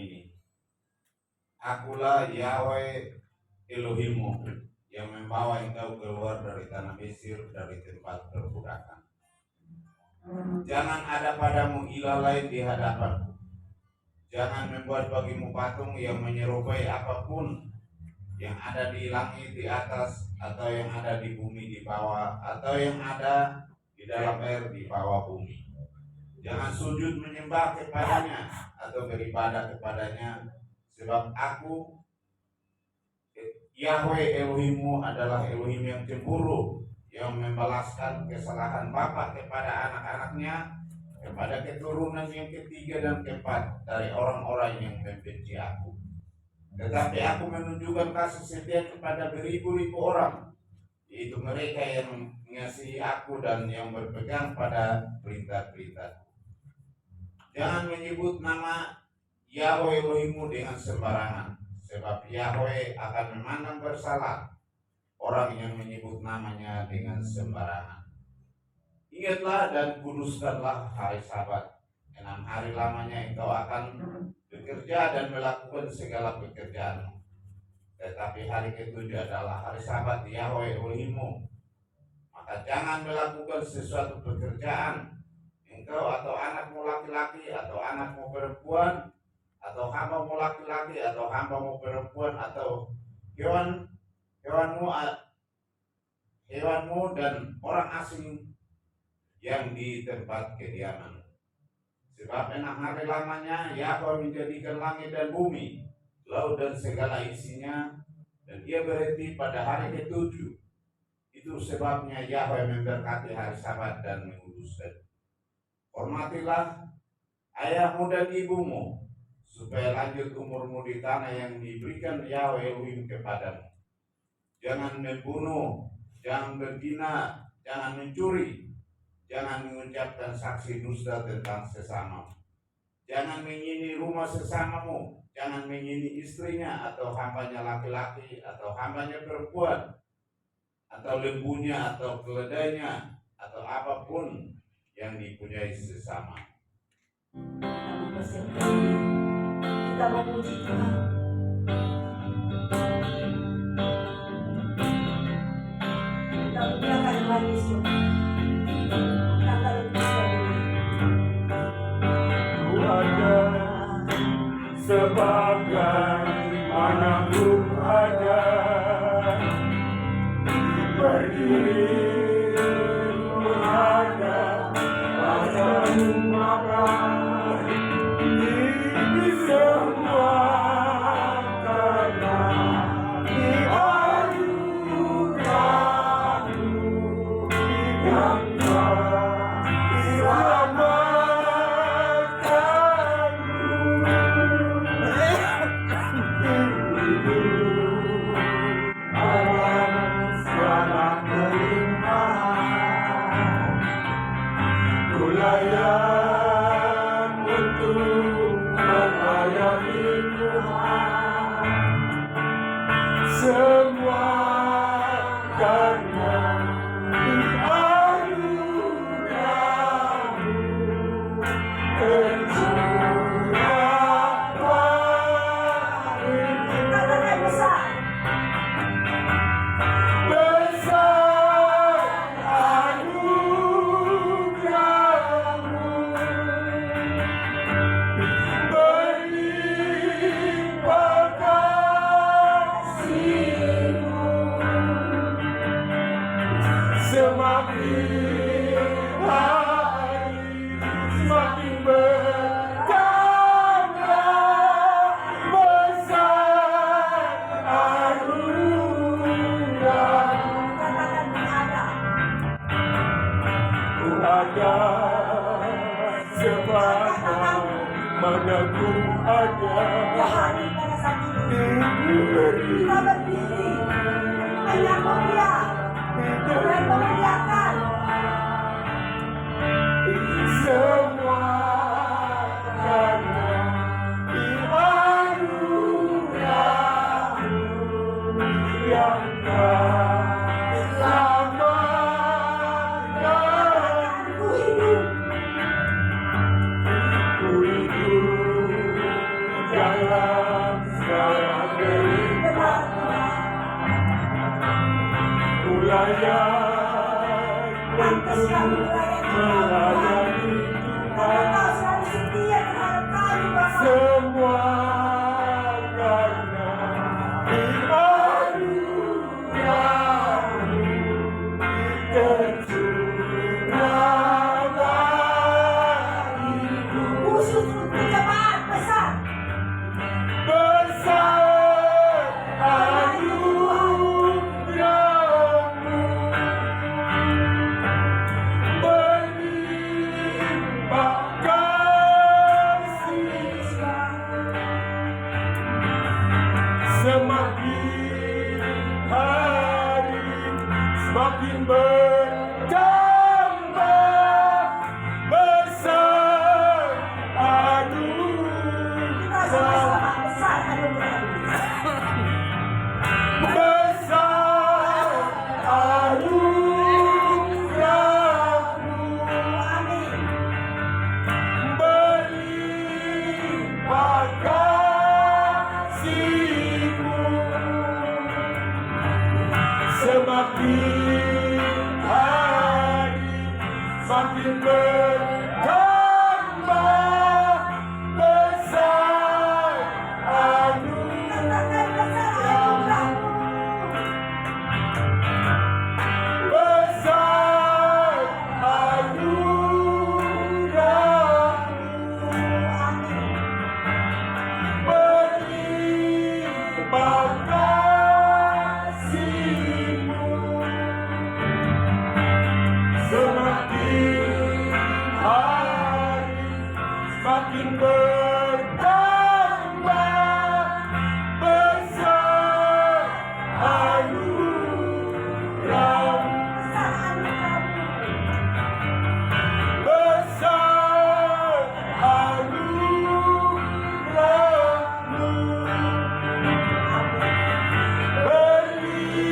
ini, Akulah Yahweh Elohimmu yang membawa engkau keluar dari tanah Mesir, dari tempat perbudakan. Jangan ada padamu ilah lain di hadapanku. Jangan membuat bagimu patung yang menyerupai apapun yang ada di langit di atas, atau yang ada di bumi di bawah, atau yang ada di dalam air di bawah bumi. Jangan sujud menyembah kepadanya atau beribadah kepadanya, sebab Aku Yahweh Elohimmu adalah Elohim yang cemburu, yang membalaskan kesalahan bapa kepada anak-anaknya, kepada keturunan yang ketiga dan keempat dari orang-orang yang membenci Aku. Tetapi Aku menunjukkan kasih setia kepada beribu-ribu orang, yaitu mereka yang mengasihi Aku dan yang berpegang pada perintah-perintah. Jangan menyebut nama Yahweh Elohimmu dengan sembarangan, sebab Yahweh akan memandang bersalah orang yang menyebut namanya dengan sembarangan. Ingatlah dan kuduskanlah hari Sabat. 6 hari lamanya engkau akan bekerja dan melakukan segala pekerjaanmu. Tetapi hari ketujuh adalah hari Sabat Yahweh Elohimmu. Maka jangan melakukan sesuatu pekerjaan, engkau atau anakmu laki-laki atau anakmu perempuan, atau hambamu laki-laki atau hambamu perempuan, atau hewanmu dan orang asing yang di tempat kediaman. Sebab 6 hari lamanya Yahweh menjadikan langit dan bumi, laut dan segala isinya, dan Dia berhenti pada hari ketujuh. Itu sebabnya Yahweh memberkati hari Sabat dan menguduskan. Hormatilah ayahmu dan ibumu, supaya lanjut umurmu di tanah yang diberikan Yahweh Elohim kepadamu. Jangan membunuh, jangan berzina, jangan mencuri, jangan mengucapkan saksi dusta tentang sesamamu. Jangan menyini rumah sesamamu, jangan menyini istrinya atau hambanya laki-laki atau hambanya perempuan, atau lembunya atau keledainya, atau apapun yang dipunyai sesama. Kita memuji Tuhan. Kita muliakan Tuhan Yesus. Kata Ku ada sebagaimana ku ada, berdiri menghadap padamu, maka ini semua karena anugerah-Mu yang telah layak untuk melayani Tuhan. Semua karena anugerah-Mu tercurah padaku. Besar anugerah-Mu, berlimpah kasih-Mu, semakin hari semakin bertambah besar anugerah-Mu. Ku ada sebagaimana ku ada, Hari pada saat ini diberi kita berdiri menyambut Dia dan memuliakan. semua karena anugerah-Mu yang selamatkan. Ku hidup Ku hidup dan dalam segala derita Benar Tuhan. Ulayan Pantas kami melayani Engkau Tuhan. melayani Karena Tuhan Kau selalu setia terhadap kami Bapa. semua karena anugerah-Mu tercurah bagiku. Khusus untuk jemaat besar. Besar anugerah-Mu berlimpah kasih semakin hari semakin bertambah besar Kita sama-sama anugerah besar anugerah-Mu. besar anugerah-Mu Amin. berlimpah kasih-Mu semakin hari semakin bertambah besar Katakan besar anugerah-Mu anugerah-Mu. besar anugerah-Mu Amin. berlimpah kasih-Mu semakin hari semakin bertambah besar anugerah-Mu Besar anugerah-Mu. besar anugerah-Mu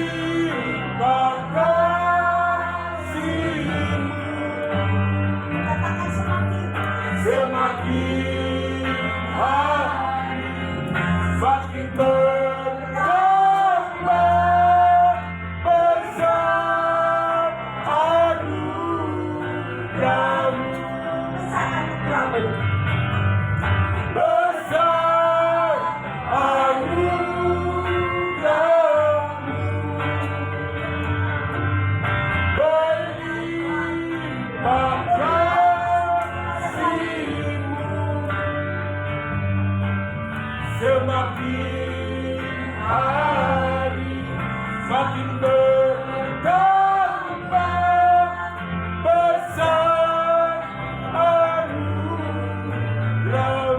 berlimpah kasih-Mu Katakan semakin. semakin hari semakin bertambah besar anugerah-Mu Besar anugerah-Mu. besar anugerah-Mu berlimpah kasih-Mu semakin hari semakin bertambah besar anugerah-Mu Benar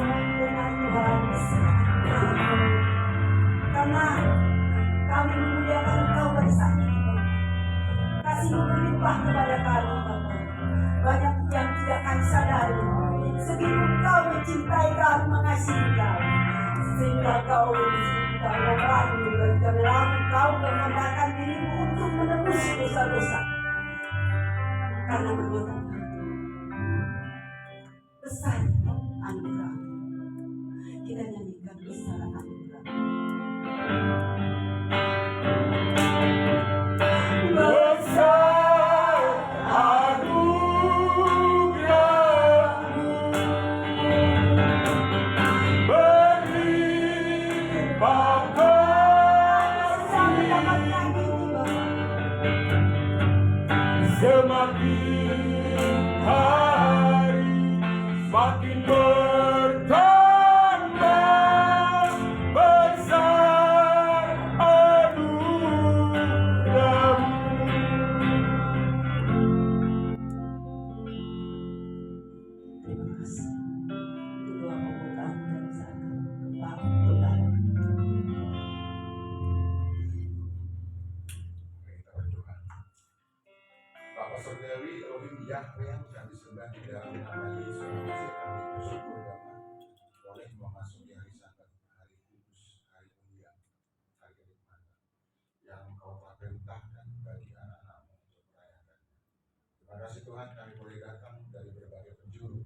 Tuhan, besar. Karena kami memuliakan Engkau pada saat ini Bapa. Kasih-Mu berlimpah kepada kami Bapa. Banyak yang tidak kami sadari. Segitu Engkau mencintai kami, mengasihi kami. Sehingga Kau kita berani bagi kami lalu Kau mengandalkan diri-Mu untuk menebus dosa-dosa. Karena menurut besar anugerah. Kita nyanyikan besar anugerah. besar anugerah-Mu berlimpah Kami dapat kasih-Mu nyanyi ini Bapa. semakin hari semakin bertambah besar anugerah-Mu Terima kasih. Itu doa pembukaan dari saya ke Pak Saudara. Kita berdoa. Bapa Surgawi, Elohim Yahweh yang disembah di dalam nama Yesus Kristus, kami bersyukur Bapa boleh memasuki hari Sabat, hari kudus, hari mulia, hari kenikmatan yang Engkau telah perintahkan bagi anak-anak-Mu untuk merayakan. Terima kasih Tuhan, kami boleh datang dari berbagai penjuru,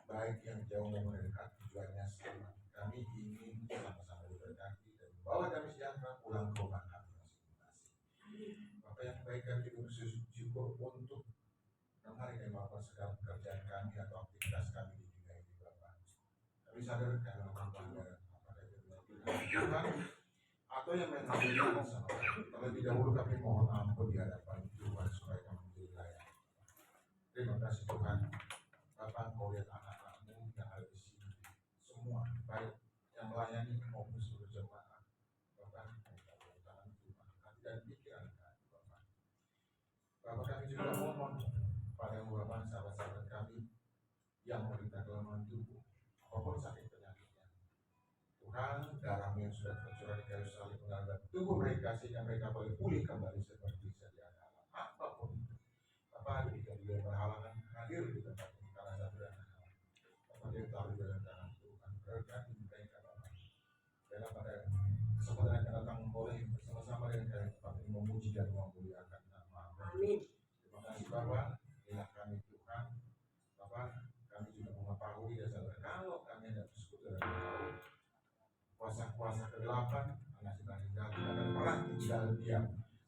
baik yang jauh maupun yang dekat, tujuannya sama. kami ingin sama-sama diberkati dan bawa kami sejahtera pulang ke rumah kami masing-masing. Bapak yang baik, kami bersyukur untuk hari ini Bapak segala pekerjaan kami atau aktivitas kami di dunia ini Bapak. Kami sadar karena melakukan apakah itu Tuhan atau yang mengambilnya sama kami. Terlebih dahulu kami mohon ampun di hadapan Tuhan supaya kami menjadi layak. Terima kasih Tuhan. Bapak, Engkau lihat anak-anakmu yang ada di sini, semua baik yang melayani maupun seluruh jemaat. Bapak, Engkau tangan Tuhan, hati dan pikiran kami Bapak. Bapak, kami juga mohon pada Bapak sahabat-sahabat kami yang menderita kelemahan tubuh, apapun sakit penyakitnya. Tuhan, darahmu yang sudah tercurah di kayu salib mengalir tubuh mereka sehingga mereka boleh pulih kembali seperti sedia kala. Apapun itu, Bapak, jika dia berhalangan hadir di tempat ini karena satu dan lain hal, Bapak dia tahu dalam tangan Tuhan berkati mereka Bapak. Dan pada kesempatan yang akan datang boleh bersama-sama dengan kalian tempat ini memuji dan memuliakan nama. Amin. Terima kasih Bapak. Inilah kami Tuhan. Bapak, kami juga mengetahui dan sadar kalau kami ada bersekutu dan tahu kuasa-kuasa kegelapan anak sedang tinggal tidak akan pernah tinggal diam.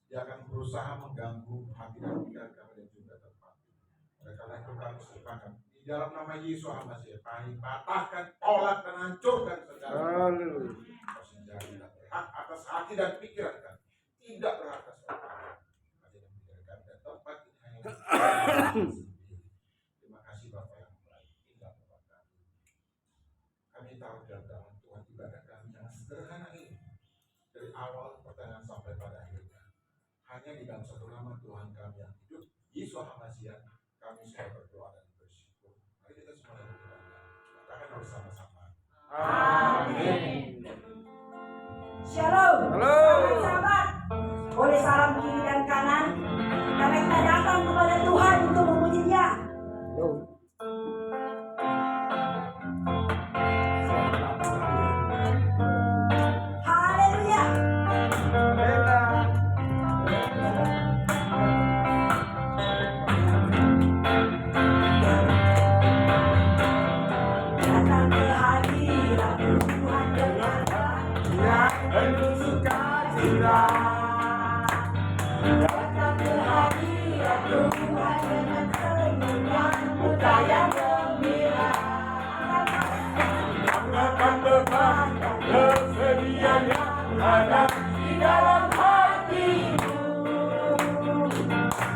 Dia akan berusaha mengganggu hati dan pikiran kami dan juga tempat. Oleh karena itu kami sepakat di dalam nama Yesus Al-Masih kami patahkan, tolak dan hancurkan segala senjata tidak berhak atas hati dan pikiran kami, tidak berhak atas hati dan pikiran kami dan tempat ini hanya sendiri. Terima kasih Bapak yang baik. Inilah Bapak kami. Kami tahu dalam tangan Tuhan ibadah kami yang sederhana ini dari awal pertengahan sampai pada akhirnya hanya di dalam satu nama Tuhan kami yang hidup, Yesus Al-Masih. Kami semua berdoa dan bersyukur. Mari kita semua berdoa. Katakan bersama-sama. Amin. Shalom. Sahabat-sahabat, boleh salam kiri dan kanan karena kita datang kepada Tuhan untuk memuji Dia. Haleluya. Datang ke hadirat Tuhan dengan Penuh sukacita, datang ke hadirat Tuhan dengan senyuman muka yang gembira. akan beban kesedihan yang ada di dalam hatimu.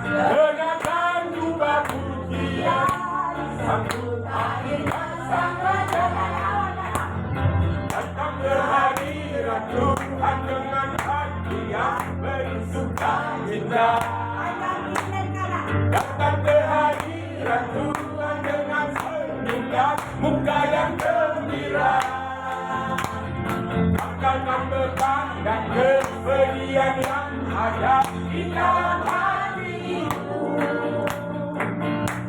Kenakan jubah pujian, sambut akhirnya sang raja dan awan. Datang ke hadirat Tuhan dengan hati yang penuh sukacita. Datang ke hadirat Tuhan dengan senyum dan muka yang gembira. Angkatkan beban dan kesedihan yang ada di dalam hatimu.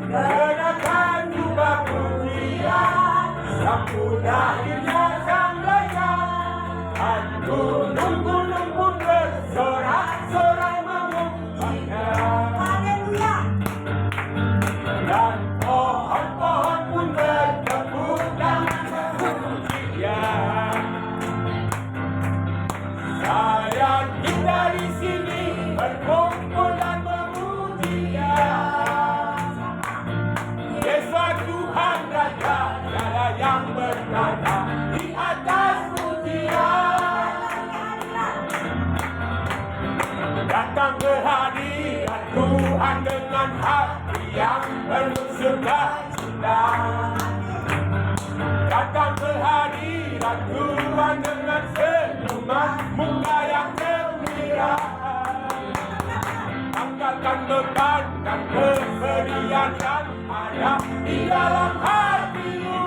Kenakan jubah pujian, sambut akhirnya sang raja. Dan gunung-gunung pun bersorak-sorai memujinya. Haleluya. Dan pohon-pohon pun bertepuk tangan memuji Dia. Sayang kita di sini berkumpul dan memuji Dia. Yesus Tuhan Raja, Dia yang berada di atas pujian. Datang ke hadirat Tuhan dengan hati yang penuh sukacita. Datang ke hadirat Tuhan dengan senyuman muka yang gembira. Angkatkan beban dan kesedihan yang ada di dalam hatimu.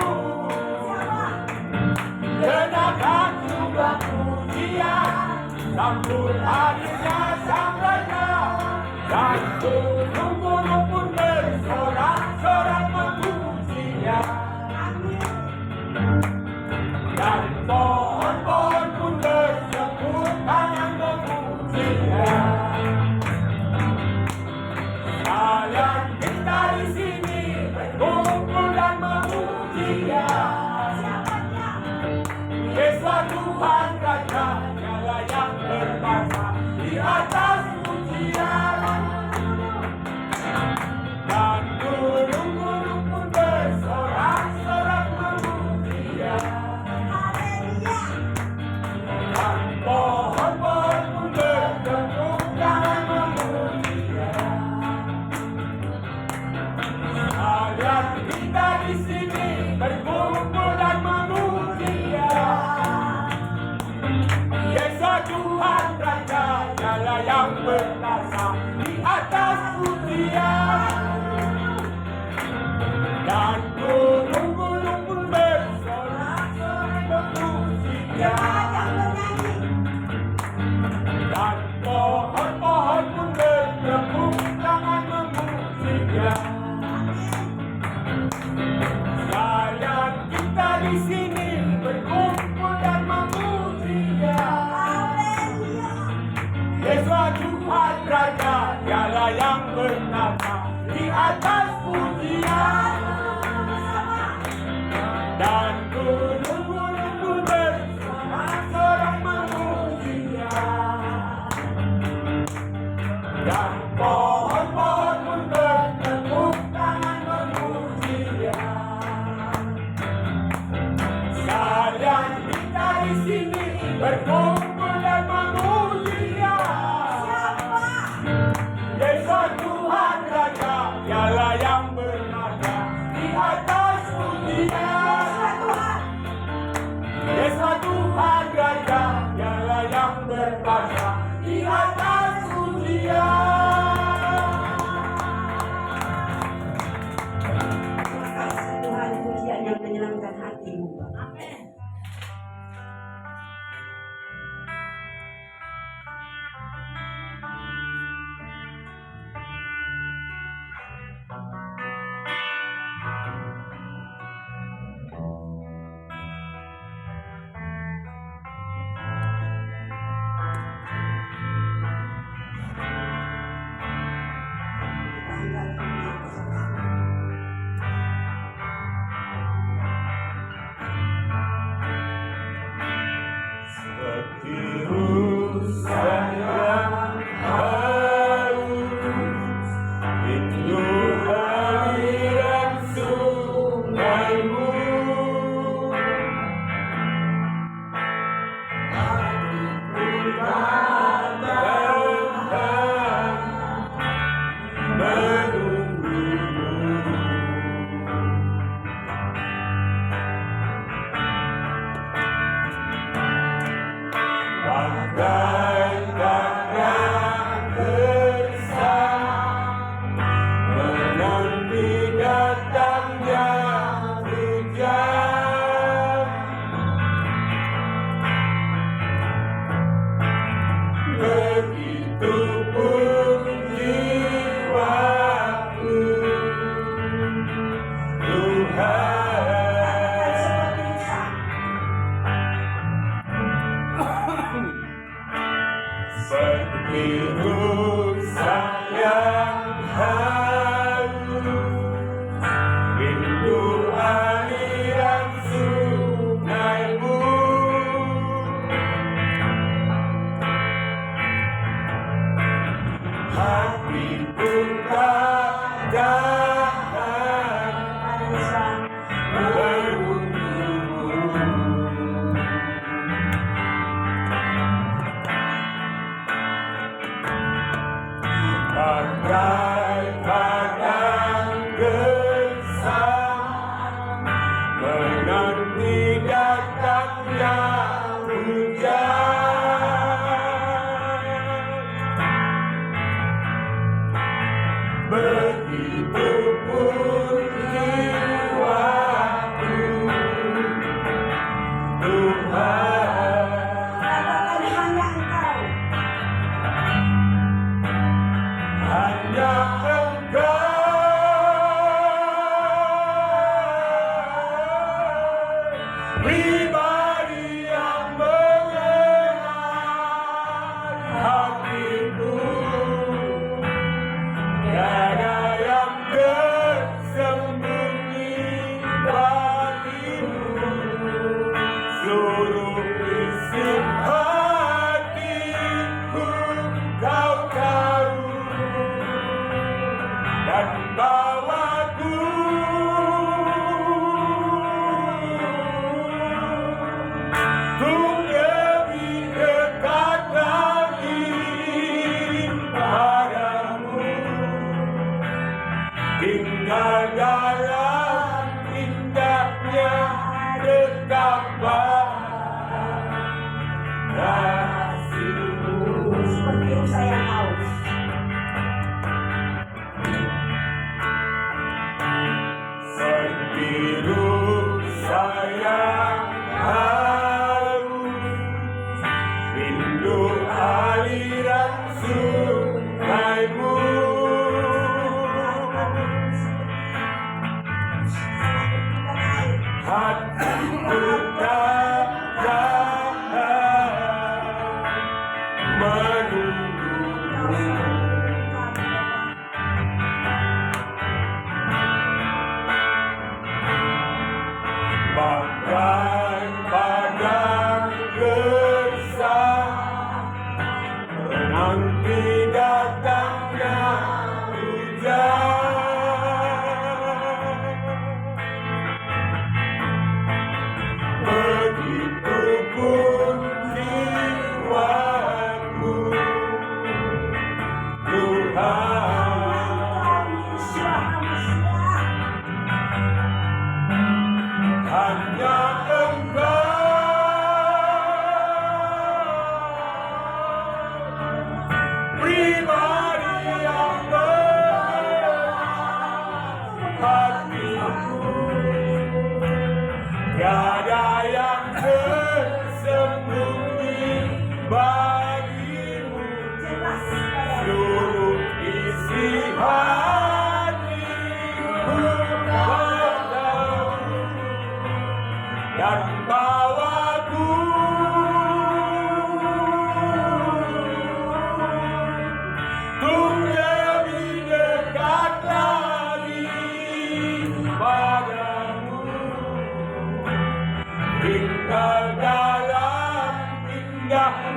Kenakan jubah pujian, sambut hadirnya sang raja. Dan gunung-gunung pun bersorak-sorai memujinya. Dan pohon-pohon pun bertepuk tangan memujinya. Sayang kita di sini berkumpul dan memuji Dia. Tuhan Raja, Dialah yang berkuasa di atas pujian. Dan gunung-gunung pun bersorak-sorai memuji Dia. Dan pohon-pohon pun bertepuk tangan memuji Dia. Sekalian kita di sini berkumpul dan memuji Dia. Yesus Tuhan Raja, Dialah yang berkuasa di atas pujian. Dan gunung-gunung pun bersorak-sorai memuji Dia. Dan pohon-pohon pun bertepuk tangan memuji Dia. Sekalian kita di sini berkumpul dan memuji Dia. Yesus Tuhan Raja, Dialah yang berkuasa di atas pujian. Yesus Tuhan Raja, Dialah yang berkuasa di atas pujian. Terima kasih Tuhan, pujian yang menyenangkan hatimu. Amin. Seperti rusa yang haus, rindu aliran sungaimu. Hatiku tak tahan menunggumu. Bagaikan gersang menanti datangnya hujan. Begitupun jiwaku, Tuhan. Seperti rusa yang haus, rindu aliran sungaimu. Hatiku tak tahan menunggumu. Bagaikan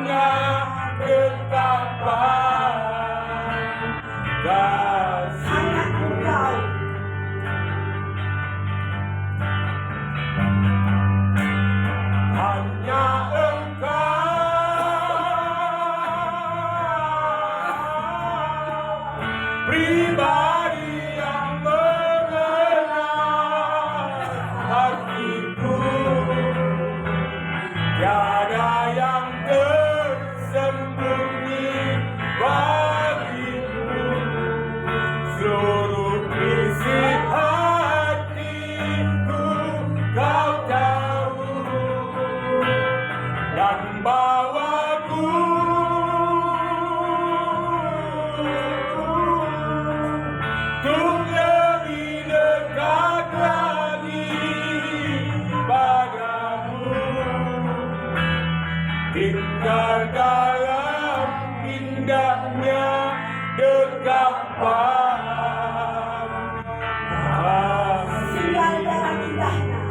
hanya dekapan kasih. hanya Engkau. Hanya Engkau pribadi yang mengenal hatiku. Tiada yang tersembunyi bagimu. Seluruh isi hatiku kau tahu. Dan bawaku untuk lebih dekat lagi padamu. Tinggal dalam indahnya dekapan kasih. Tinggal dalam indahnya.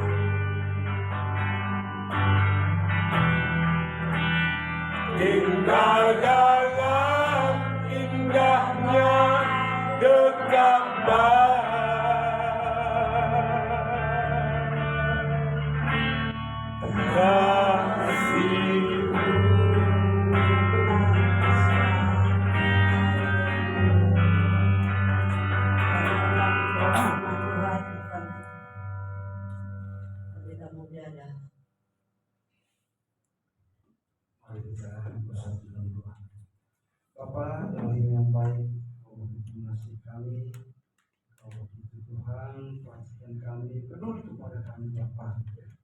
Tinggal dalam indahnya dekapan kasih-Mu. Mari kita bersatu dalam doa. Bapa Elohim yang baik, Kau begitu mengasihi kami, Kau begitu Tuhan, perhatikan kami, peduli kepada kami Bapa.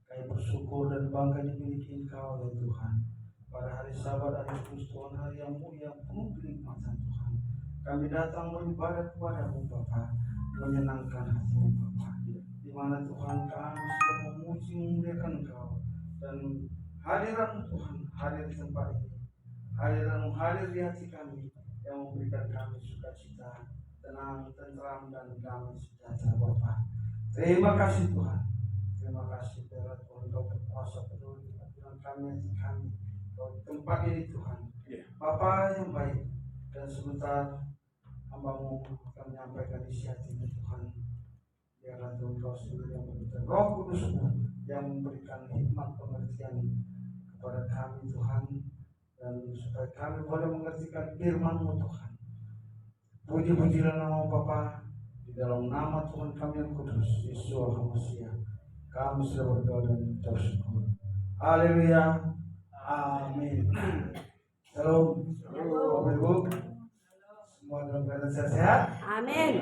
Kami bersyukur dan bangga dimiliki Engkau ya Tuhan. Pada hari Sabat, hari Kudus Tuhan, hari yang mulia, penuh kenikmatan Tuhan. Kami datang beribadah kepada-Mu Bapa, menyenangkan hati-Mu Bapa. Di mana Tuhan kami sudah memuji memuliakan Engkau dan hadiran Tuhan hadir di tempat ini. Hadiran-Mu hadir di hati kami yang memberikan kami sukacita, tenang, tentram, dan damai sejahtera Bapa. Terima kasih Tuhan. Terima kasih Tuhan, Kau berkuasa penuh di hadiran kami, hati kami. Kau di tempat ini Tuhan. Bapa yang baik, dan sebentar hamba-Mu akan menyampaikan isi hati-Mu Tuhan. Biarlah Tuhan Kau sendiri yang memberikan Roh Kudus-Mu yang memberikan hikmat pengertian kepada kami Tuhan, dan supaya kami boleh mengertikan firman-Mu Tuhan. Puji-pujilah nama Bapa, di dalam nama Tuhan kami yang kudus, Yesus HaMasiah. Kami sudah berdoa dan bersyukur. Haleluya. Amin. Shalom. Bapak Ibu, semua dalam keadaan sehat. Amin.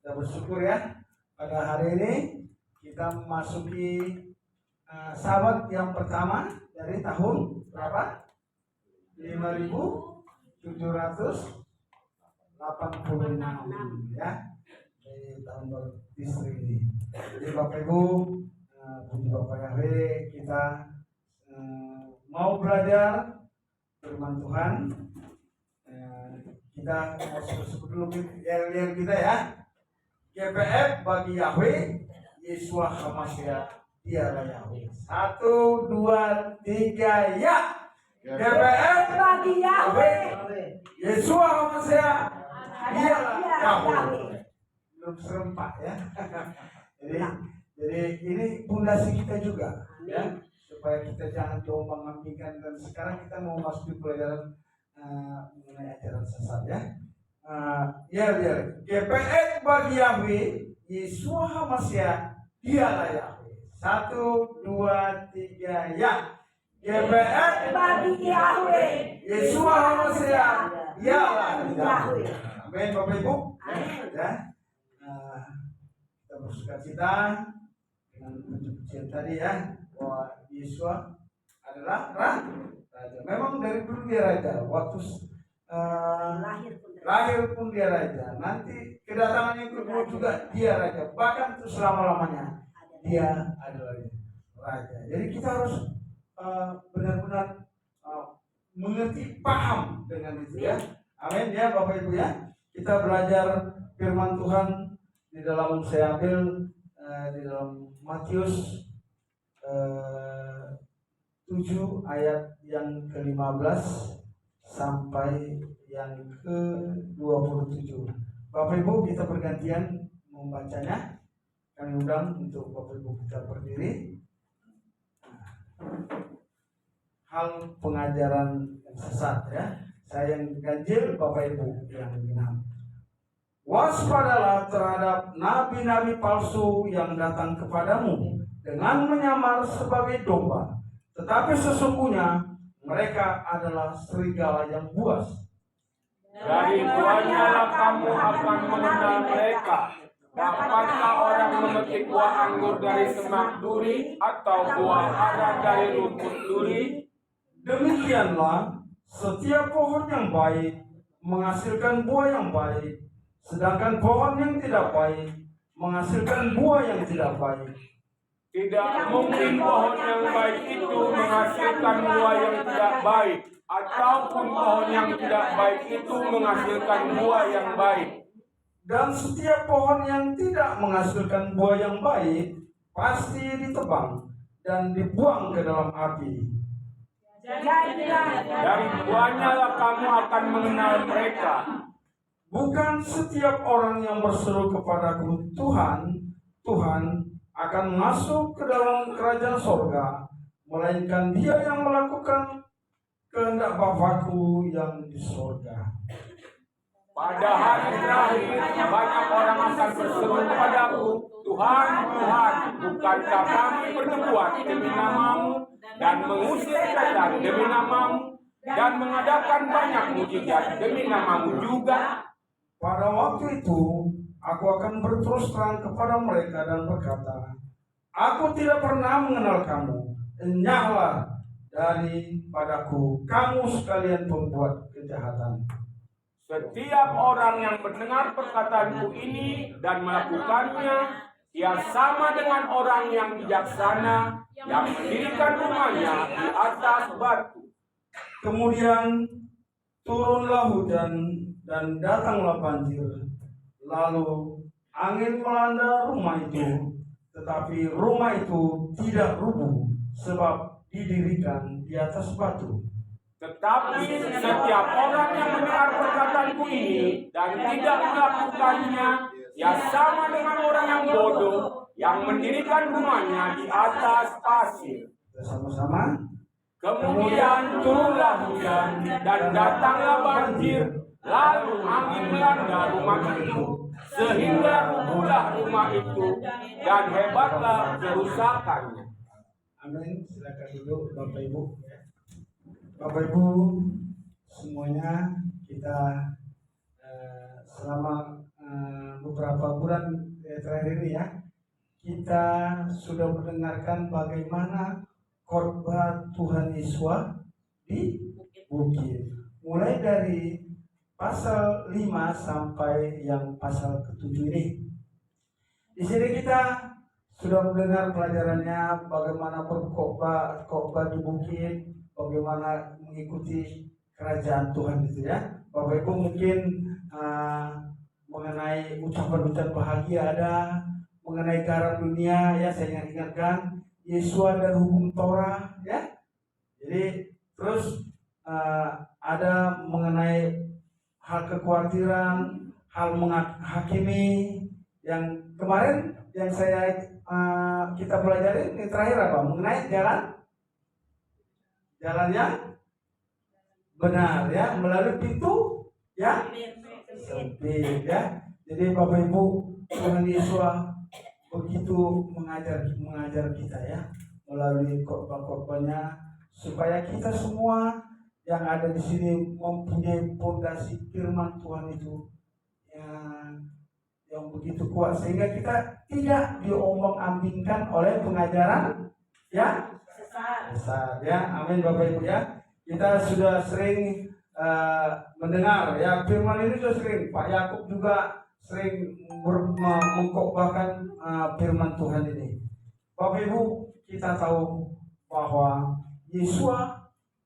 Kita bersyukur ya. Pada hari ini kita memasuki Sabat yang pertama dari tahun berapa? 5.786 ya, dari tahun baru Isri ini. Jadi Bapak Ibu, puji Bapak Yahweh, kita mau belajar firman Tuhan. Kita mau sebut dulu yel-yel kita ya. GPF bagi Yahweh, Yeshua HaMasiah, Dialah Yahweh. 1, 2, 3, ya. GPF Bagi Yahweh, Yeshua HaMasiah, Dialah Dialah Yahweh. Yahweh. Belum serempak ya. jadi ini pondasi kita juga ya, supaya kita jangan diombang-ambingkan. Dan sekarang kita mau masuk di pelajaran mengenai ajaran sesat ya. GPF bagi Yahweh, Yeshua HaMasiah, Dialah Yahweh. 1, 2, 3, ya. GPF Bagi Yahweh, Yeshua HaMasiah, Dialah Yahweh. Amin Bapak Ibu. Amin. Ya. Kita bersukacita dengan puji-pujian tadi ya, bahwa Yeshua adalah raja. Memang dari dulu dia raja. Waktu lahir pun dia raja. Nanti kedatangan yang kedua juga dia raja. Bahkan untuk selama-lamanya dia adalah raja. Jadi kita harus benar-benar mengerti, paham dengan itu ya. Amin ya Bapak Ibu ya. Kita belajar firman Tuhan di dalam, saya ambil di dalam Matius 7 7 ayat yang ke-15 sampai yang ke-27. Bapak Ibu, kita bergantian membacanya. Kami undang untuk Bapak Ibu kita berdiri. Hal pengajaran yang sesat, ya. Saya yang ganjil, Bapak Ibu yang genap. Waspadalah terhadap nabi-nabi palsu yang datang kepadamu dengan menyamar sebagai domba, tetapi sesungguhnya mereka adalah serigala yang buas. Dari buahnya lah kamu akan mengenal mereka. Dapatkah orang memetik buah anggur dari semak duri atau buah ara dari rumput duri? Demikianlah setiap pohon yang baik menghasilkan buah yang baik, sedangkan pohon yang tidak baik menghasilkan buah yang tidak baik. Tidak mungkin pohon yang baik itu menghasilkan buah yang tidak baik, ataupun pohon yang tidak baik itu menghasilkan buah yang baik. Dan setiap pohon yang tidak menghasilkan buah yang baik pasti ditebang dan dibuang ke dalam api. Dari buahnya lah kamu akan mengenal mereka. Bukan setiap orang yang berseru kepadaku, Tuhan, Tuhan, akan masuk ke dalam kerajaan sorga, melainkan dia yang melakukan kehendak Bapa-Ku yang di sorga. Pada hari terakhir banyak orang akan berseru kepadaku, Tuhan, Tuhan, bukankah kami berbuat demi nama-Mu dan mengusir setan demi nama-Mu dan mengadakan banyak mujizat demi nama-Mu juga? Pada waktu itu, aku akan berterus terang kepada mereka dan berkata, aku tidak pernah mengenal kamu. Enyahlah daripadaku, kamu sekalian pembuat kejahatan. Setiap orang yang mendengar perkataanku ini dan melakukannya, ia sama dengan orang yang bijaksana yang mendirikan rumahnya di atas batu. Kemudian turunlah hujan dan datanglah banjir. Lalu angin melanda rumah itu, tetapi rumah itu tidak rubuh sebab didirikan di atas batu. Tetapi setiap orang yang mendengar perkataanku ini dan tidak melakukannya, ia sama dengan orang yang bodoh yang mendirikan rumahnya di atas pasir. Bersama-sama. Kemudian turunlah hujan dan datanglah banjir, lalu angin melanda rumah itu, sehingga rubuhlah rumah itu dan hebatlah kerusakannya. Amin. Silakan duduk Bapak Ibu. Bapak Ibu semuanya, kita selama beberapa bulan terakhir ini ya, kita sudah mendengarkan bagaimana khotbah Tuhan Yesus di bukit. Mulai dari pasal 5 sampai yang pasal ke-7 ini. Di sini kita sudah mendengar pelajarannya bagaimana berkhotbah di bukit, bagaimana mengikuti kerajaan Tuhan itu ya. Bapak Ibu mungkin mengenai ucapan-ucapan bahagia ada, mengenai garam dunia ya, saya ingatkan Yesus dan hukum Torah ya. Jadi terus ada mengenai hal kekhawatiran, hal menghakimi yang kemarin yang kita pelajari ini terakhir apa? Mengenai jalan yang benar ya, melalui pintu ya sempit ya. Jadi Bapak Ibu, Tuhan Yesus begitu mengajar kita ya melalui khotbah-khotbahnya, supaya kita semua yang ada di sini mempunyai pondasi firman Tuhan itu yang begitu kuat, sehingga kita tidak diombang-ambingkan oleh pengajaran ya sesat ya. Amin Bapak Ibu ya. Kita sudah sering mendengar ya firman ini, sudah sering Pak Yakub juga sering mengkhotbahkan firman Tuhan ini. Bapak Ibu, kita tahu bahwa Yesus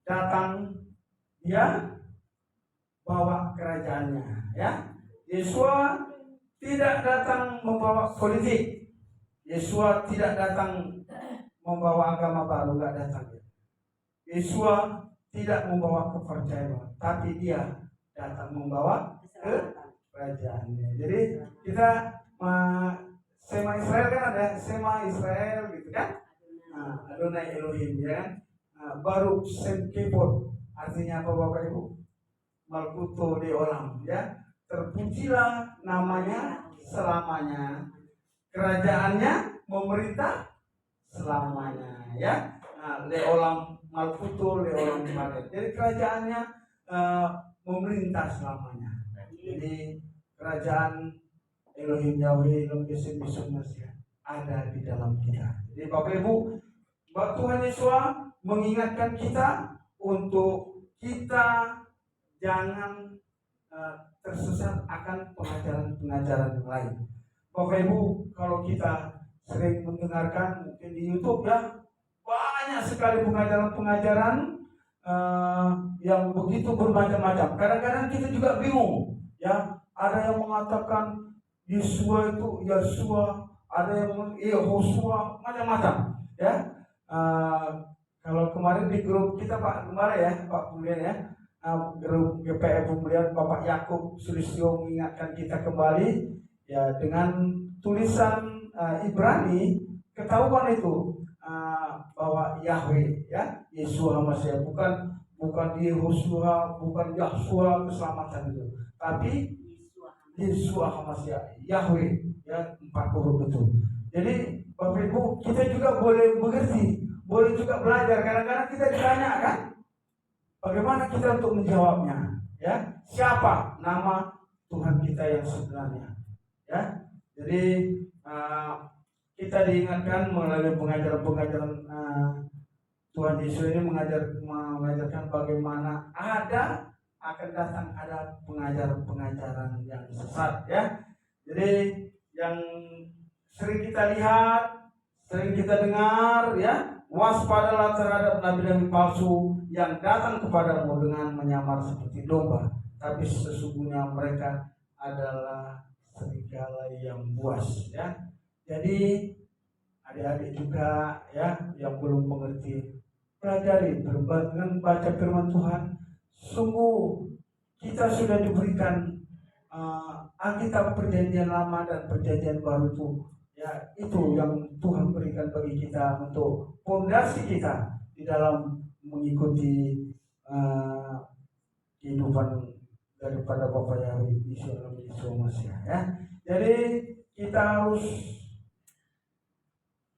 datang, dia bawa kerajaannya ya. Yesus tidak datang membawa politik. Yesus tidak datang membawa agama baru, nggak datang. Yesua tidak membawa kepercayaan, tapi dia datang membawa kerajaannya. Jadi kita Sema Israel kan ada Sema Israel gitu kan? Adonai Elohim ya kan? Baru Sem Kipot artinya apa Bapak Ibu? Malkuto de Olam ya. Terpujilah namanya selamanya. Kerajaannya memerintah selamanya ya. Leolam Malkuto Leolam Maret. Jadi kerajaannya memerintah selamanya. Jadi kerajaan Elohim Yahweh Elohim Yesus Mesih ada di dalam kita. Jadi Bapak Ibu, Tuhan Yesus mengingatkan kita untuk kita jangan tersesat akan pengajaran-pengajaran yang lain. Bapak Ibu, kalau kita sering mendengarkan mungkin di YouTube ya, banyak sekali pengajaran-pengajaran yang begitu bermacam-macam. Kadang-kadang kita juga bingung ya. Ada yang mengatakan Yesua itu Yesua, ada yang Yehosua, macam-macam ya. Kalau kemarin di grup kita Pak Gembala ya, Pak Pemilihan ya, grup GPF Pemilihan Bapak Yakub Sulistyo mengingatkan kita kembali ya dengan tulisan Ibrani, ketahuan itu bahwa Yahweh ya, Yesua Masya, bukan Yehosua, bukan Yahshua keselamatan itu, tapi Yesua Masya, Yahweh ya, 4 huruf itu. Jadi Bapak Ibu, kita juga boleh mengerti, boleh juga belajar. Kadang-kadang kita ditanya kan, bagaimana kita untuk menjawabnya ya, siapa nama Tuhan kita yang sebenarnya ya. Jadi kita diingatkan melalui pengajaran-pengajaran Tuhan Yesus ini mengajarkan bagaimana akan datang ada pengajaran-pengajaran yang sesat ya. Jadi yang sering kita lihat, sering kita dengar ya, waspadalah terhadap nabi-nabi palsu yang datang kepadamu dengan menyamar seperti domba, tapi sesungguhnya mereka adalah serigala yang buas ya. Jadi adik-adik juga ya yang belum mengerti, pelajari dengan baca firman Tuhan. Sungguh kita sudah diberikan Alkitab Perjanjian Lama dan Perjanjian Baru itu ya, itu yang Tuhan berikan bagi kita untuk fondasi kita di dalam mengikuti kehidupan daripada Bapa Yahweh Yesus Masih ya. Jadi kita harus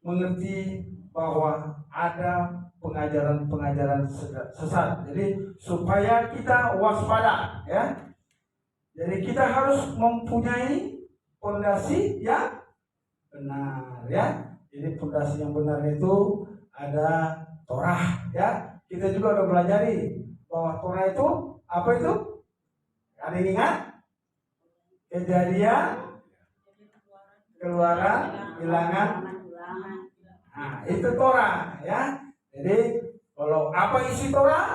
mengerti bahwa ada pengajaran-pengajaran sesat. Jadi supaya kita waspada ya. Jadi kita harus mempunyai fondasi yang benar ya. Jadi fondasi yang benar itu ada Torah ya. Kita juga udah belajari bahwa Torah itu apa itu? Ada yang ingat? Kejadian, Keluaran, Bilangan. Nah, itu Torah ya. Jadi kalau apa isi Torah?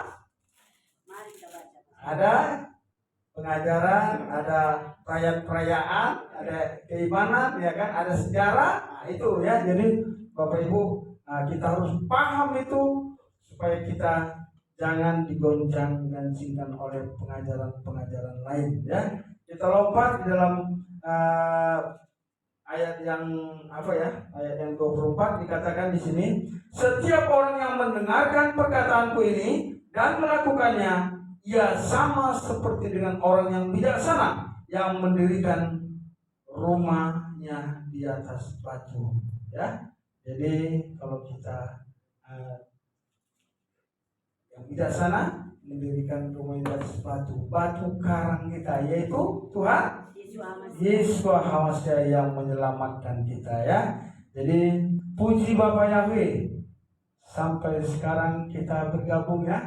Ada pengajaran, ada perayaan-perayaan, ada keimanan, ya kan, ada sejarah. Nah, itu ya. Jadi Bapak Ibu, kita harus paham itu supaya kita jangan digoncang-gancingkan oleh pengajaran-pengajaran lain ya. Kita lompat di dalam ayat yang apa ya? Ayat yang 24 dikatakan di sini, setiap orang yang mendengarkan perkataanku ini dan melakukannya, ia sama seperti dengan orang yang bijaksana yang mendirikan rumahnya di atas batu. Ya, jadi kalau kita yang bijaksana mendirikan rumah di atas batu karang kita, yaitu Tuhan Yesus Hamsya yang menyelamatkan kita ya. Jadi puji Bapa Yahweh, sampai sekarang kita bergabung ya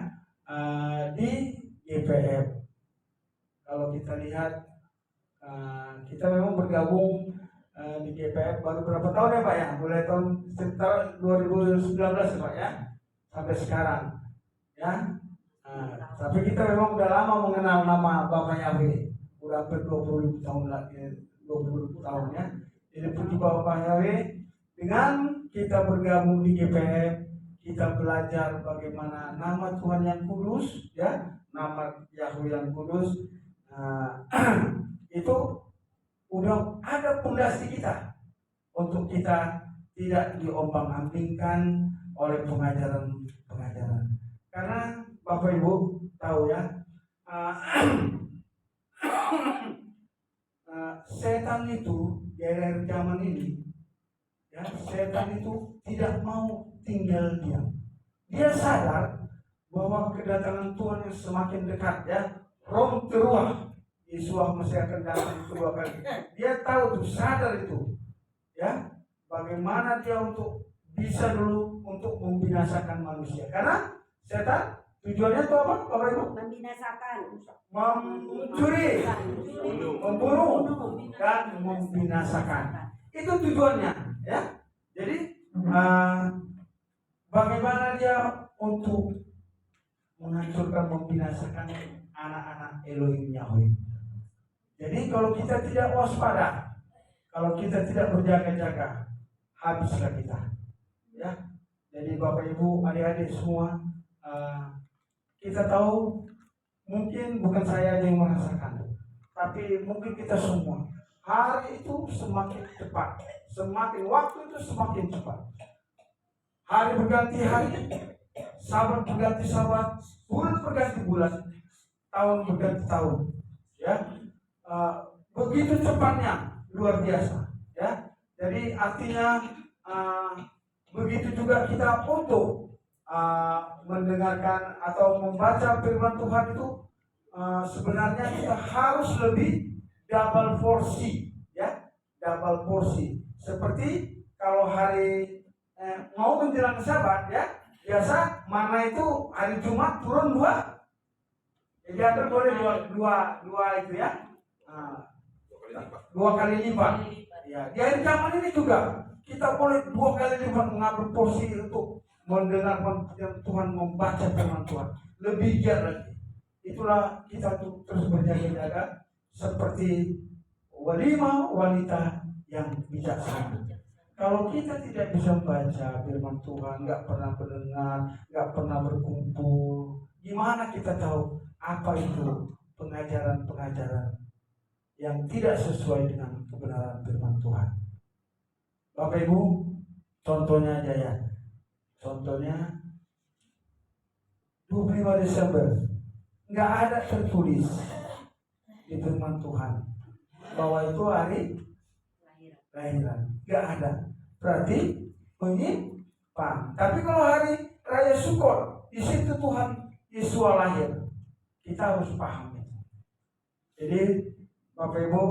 di GPF. Kalau kita lihat kita memang bergabung di GPF baru berapa tahun ya Pak ya? Mulai tahun sekitar 2019 ya Pak ya, sampai sekarang ya. Tapi kita memang udah lama mengenal nama Bapa Yahweh, udah hampir 20 tahun lagi, 20 tahun ya. Jadi puji Bapa Yahweh, dengan kita bergabung di GPF, kita belajar bagaimana nama Tuhan yang kudus, ya, nama Yahweh yang kudus. Itu udah ada pondasi kita untuk kita tidak diombang-ambingkan oleh pengajaran-pengajaran. Karena Bapak Ibu tahu ya, setan itu di akhir zaman ini, ya, setan itu tidak mau tinggal diam. Dia sadar bahwa kedatangan Tuhan yang semakin dekat, ya, Rom teruah, Yesus masih akan datang kedua kali. Dia tahu tuh, sadar itu, ya, bagaimana dia untuk bisa dulu untuk membinasakan manusia. Karena setan tujuannya itu apa, Bapak Ibu? Membinasakan, Mencuri, membunuh, dan membinasakan. Itu tujuannya, ya. Jadi bagaimana dia untuk menghancurkan, membinasakan anak-anak Elohim Yahweh. Jadi kalau kita tidak waspada, kalau kita tidak berjaga-jaga, habislah kita, ya. Jadi Bapak Ibu, adik-adik semua, kita tahu mungkin bukan saya aja yang merasakan, tapi mungkin kita semua. Hari itu semakin cepat, semakin waktu itu semakin cepat. Hari berganti hari, sahabat berganti sahabat, bulan berganti bulan, tahun berganti tahun, ya. Begitu cepatnya, luar biasa, ya. Jadi artinya begitu juga kita untuk mendengarkan atau membaca firman Tuhan itu, sebenarnya kita harus lebih double porsi, ya, double porsi. Seperti kalau hari mau menjelang Sabat, ya, biasa mana itu hari Jumat turun 2, jadi boleh dua itu, ya, 2 kali lipat. Ya, di akhir zaman ini juga kita boleh 2 kali lipat mengambil porsi untuk mendengar Tuhan, membaca firman Tuhan lebih giat lagi. Itulah kita terus berjaga-jaga seperti walimah wanita yang bijaksana. Kalau kita tidak bisa membaca firman Tuhan, nggak pernah mendengar, nggak pernah berkumpul, gimana kita tahu apa itu pengajaran-pengajaran yang tidak sesuai dengan kebenaran firman Tuhan? Bapak Ibu, contohnya aja ya. Contohnya 25 Desember nggak ada tertulis di firman Tuhan bahwa itu hari lahiran, nggak ada. Berarti menyimpang. Tapi kalau hari Raya Sukot, di situ Tuhan Yesus lahir, kita harus paham itu. Jadi Bapak Ibu,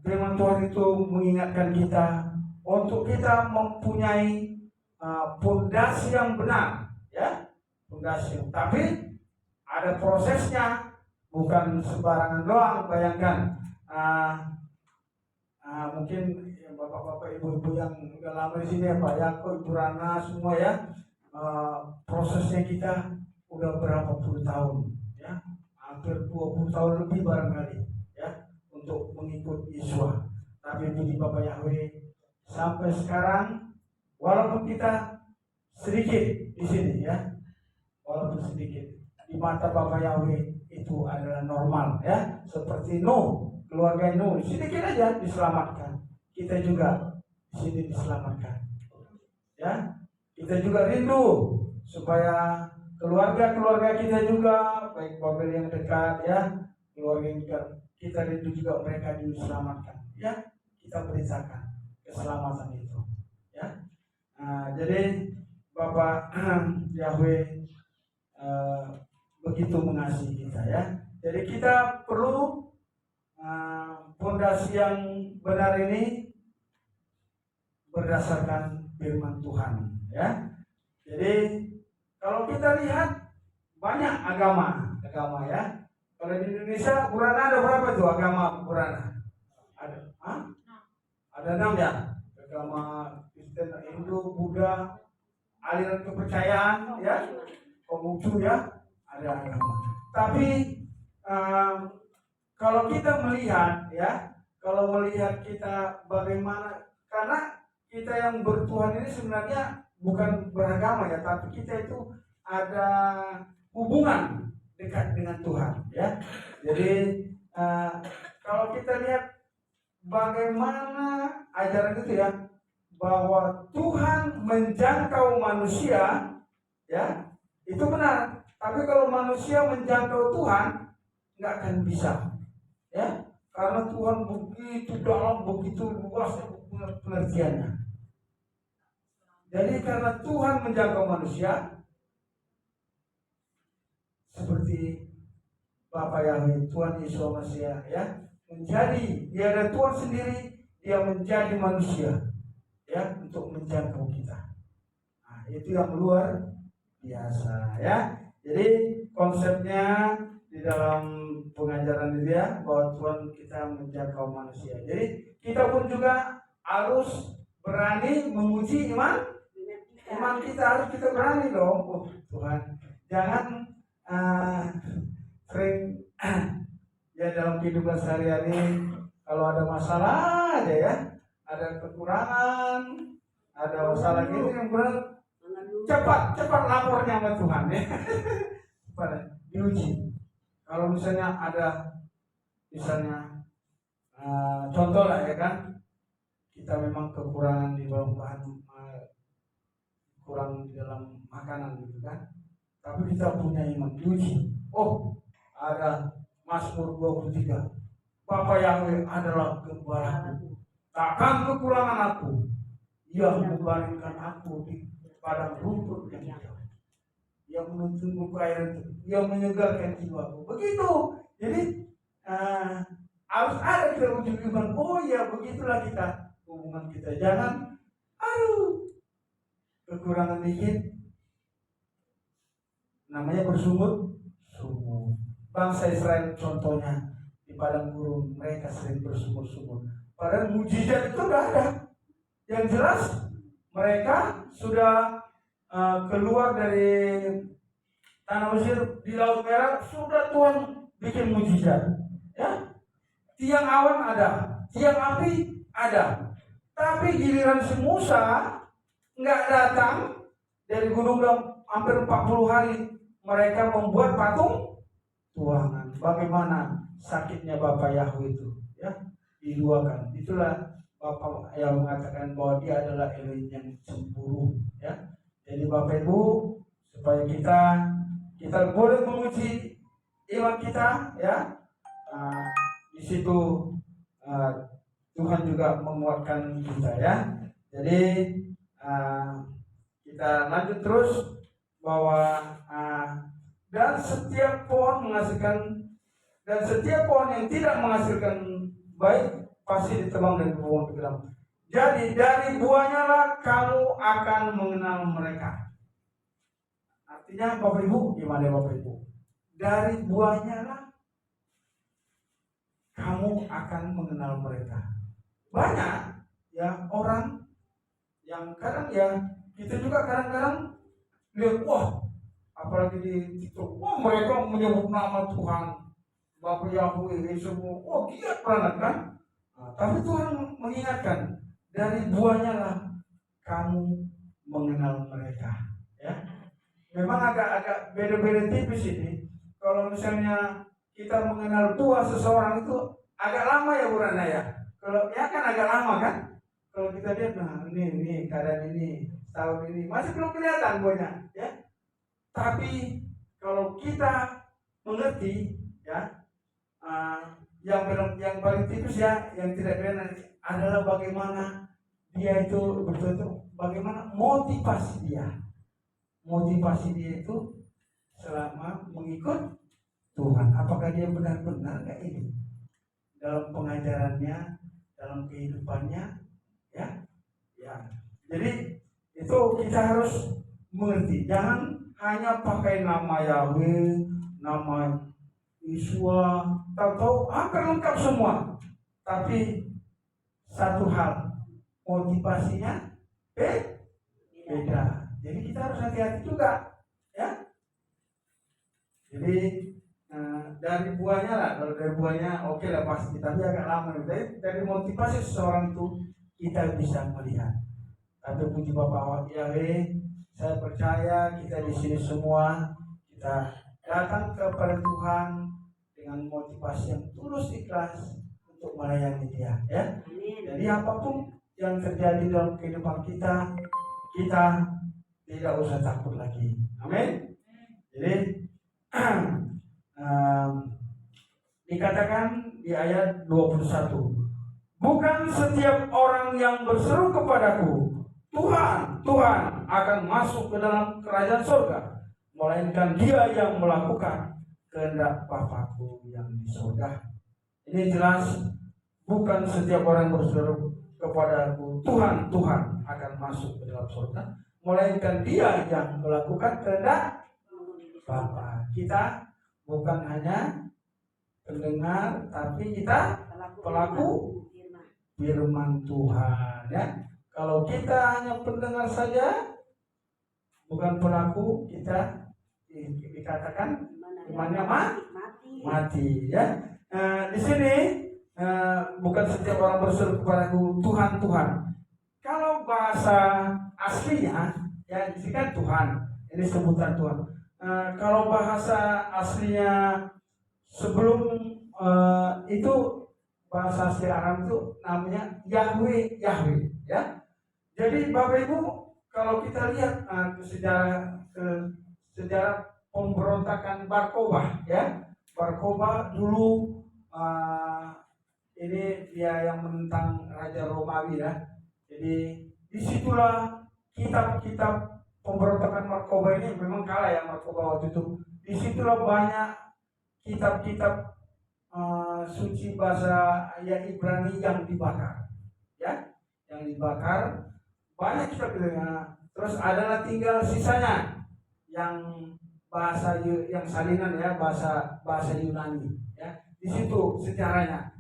firman Tuhan itu mengingatkan kita untuk kita mempunyai pondasi yang benar, ya, pondasi. Tapi ada prosesnya, bukan sembarangan doang. Bayangkan, mungkin ya, bapak-bapak, ibu-ibu yang udah lama di sini, ya, Pak Yako, Ibu Rana, semua, ya, prosesnya kita udah berapa puluh tahun, ya, hampir 20 tahun lebih barangkali, ya, untuk mengikut Yesus. Tapi puji Bapak Yahweh, sampai sekarang, walaupun kita sedikit di sini, ya, walaupun sedikit, di mata Bapak Yahweh itu adalah normal, ya. Seperti Nuh, keluarga Nuh, sedikit aja diselamatkan. Kita juga di sini diselamatkan, ya. Kita juga rindu supaya keluarga-keluarga kita juga, baik Bapak yang dekat, ya, keluarga yang dekat, kita rindu juga mereka diselamatkan, ya. Kita beritakan keselamatan itu, ya. Jadi Bapak Yahweh begitu mengasihi kita, ya. Jadi kita perlu pondasi yang benar ini berdasarkan firman Tuhan, ya. Jadi kalau kita lihat banyak agama, ya. Kalau di Indonesia, Burana ada berapa tuh agama Burana? Ada 6, ya. Agama Kristen, Hindu, Buddha, aliran kepercayaan, ya, Konghucu, ya, ada agama. Tapi kalau kita melihat, ya, kalau melihat kita bagaimana, karena kita yang bertuhan ini sebenarnya bukan beragama ya, tapi kita itu ada hubungan dekat dengan Tuhan ya. Jadi kalau kita lihat bagaimana ajaran itu ya, bahwa Tuhan menjangkau manusia ya, itu benar. Tapi kalau manusia menjangkau Tuhan nggak akan bisa ya, karena Tuhan begitu dalam, begitu luasnya pengertiannya. Jadi karena Tuhan menjangkau manusia, seperti Bapa Yahweh, Tuhan Yesus Masia ya, menjadi dia ada Tuhan sendiri, dia menjadi manusia ya, untuk menjangkau kita. Nah, itu yang luar biasa ya. Jadi konsepnya di dalam pengajaran itu ya, bahwa Tuhan kita menjangkau manusia. Jadi kita pun juga harus berani menguji iman kita, harus kita berani dong. Oh, Tuhan, jangan sering ya dalam kehidupan sehari-hari kalau ada masalah aja ya, ada kekurangan, ada masalah gitu yang benar, cepat lapornya sama Tuhan ya. Pada diuji. Kalau misalnya ada contoh lah ya kan, kita memang kekurangan di dalam bahan, kurang di dalam makanan gitu kan, tapi kita punya iman, diuji. Oh, ada Mazmur 23, Bapa Yahweh adalah gembalaku, takkan kekurangan aku. Ia membaringkan aku di padang rumput yang hijau, ia menuntunku ke air, ia menyegarkan jiwaku. Begitu. Jadi harus ada kita wujud iman. Oh ya, begitulah kita hubungan kita. Jangan kekurangan dikit namanya bersumut. Bangsa Israel contohnya di padang gurun, mereka sering bersumur-sumur. Padahal mujizat itu tidak ada. Yang jelas mereka sudah keluar dari tanah Mesir di Laut Merah, sudah Tuhan bikin mujizat. Ya, tiang awan ada, tiang api ada. Tapi giliran si Musa nggak datang dari gunung dalam hampir 40 hari, mereka membuat patung tuangan. Bagaimana sakitnya Bapa Yahweh itu ya, diduakan. Itulah Bapa yang mengatakan bahwa dia adalah Elohim yang cemburu ya. Jadi Bapak Ibu, supaya kita boleh menguji iman kita ya, di situ Tuhan juga menguatkan kita ya. Jadi kita lanjut terus bahwa dan setiap pohon menghasilkan, dan setiap pohon yang tidak menghasilkan baik pasti ditebang dan dibuang ke dalam. Jadi dari buahnya lah kamu akan mengenal mereka. Artinya Bapak Ibu, gimana Bapak Ibu? Dari buahnya lah kamu akan mengenal mereka. Banyak ya orang yang kadang ya, kita juga kadang-kadang lihat, wah, apalagi di TikTok, wah mereka menyebut nama Tuhan, Bapak Yahweh, semua, wah giat banget kan? Tapi Tuhan mengingatkan, dari buahnya lah kamu mengenal mereka. Ya, memang agak beda-beda tipis ini. Kalau misalnya kita mengenal tua seseorang itu agak lama ya Bu Rana ya. Kalau ya kan agak lama kan. Kalau kita lihat, nah ini keadaan ini tahun ini masih belum kelihatan buahnya. Ya, tapi kalau kita mengerti ya, yang paling tipis ya, yang tidak kelihatan adalah bagaimana dia itu betul-betul, bagaimana motivasi dia itu selama mengikut Tuhan. Apakah dia benar-benar kayak ini dalam pengajarannya, dalam kehidupannya ya. Jadi itu kita harus mengerti. Jangan hanya pakai nama Yahweh, nama Yeshua, tahu-tahu hampir lengkap semua, tapi satu hal, motivasinya beda. Jadi kita harus hati-hati juga ya. Jadi dari buahnya lah, kalau dari buahnya oke lah pasti, tapi agak lama. Dari motivasi seseorang itu kita bisa melihat. Tapi puji Bapa Yahweh, saya percaya kita di sini semua kita datang kepada Tuhan dengan motivasi yang tulus ikhlas untuk melayani Dia, ya. Jadi apapun yang terjadi dalam kehidupan kita, kita tidak usah takut lagi. Amin. Jadi dikatakan di ayat 21, bukan setiap orang yang berseru kepadaku, Tuhan, Tuhan, akan masuk ke dalam kerajaan surga, melainkan dia yang melakukan kehendak Bapa-Ku yang di surga. Ini jelas, bukan setiap orang yang berseru kepadaku, Tuhan, Tuhan, akan masuk ke dalam surga, melainkan dia yang melakukan kehendak Bapa. Kita bukan hanya pendengar, tapi kita pelaku firman Tuhan, ya. Kalau kita hanya pendengar saja, bukan pelaku, kita dikatakan imannya mati, ya. Di sini bukan setiap orang berseru kepadaku, Tuhan, Tuhan. Kalau bahasa aslinya, ya, di sini kan Tuhan, ini sebutan Tuhan. Kalau bahasa aslinya sebelum itu, bahasa asli Arab itu namanya Yahweh, Yahweh, ya. Jadi Bapak Ibu, kalau kita lihat sejarah pemberontakan Bar Kokhba, ya. Bar Kokhba dulu ini dia yang menentang Raja Romawi, ya. Jadi disitulah kitab-kitab pemberontakan Bar Kokhba ini memang kalah, ya, Bar Kokhba waktu itu. Disitulah banyak kitab-kitab suci bahasa Ibrani yang dibakar, ya, yang dibakar. Banyak kitab itu, ya. Terus adalah tinggal sisanya yang bahasa yang salinan, ya, bahasa Yunani, ya. Di situ sejarahnya.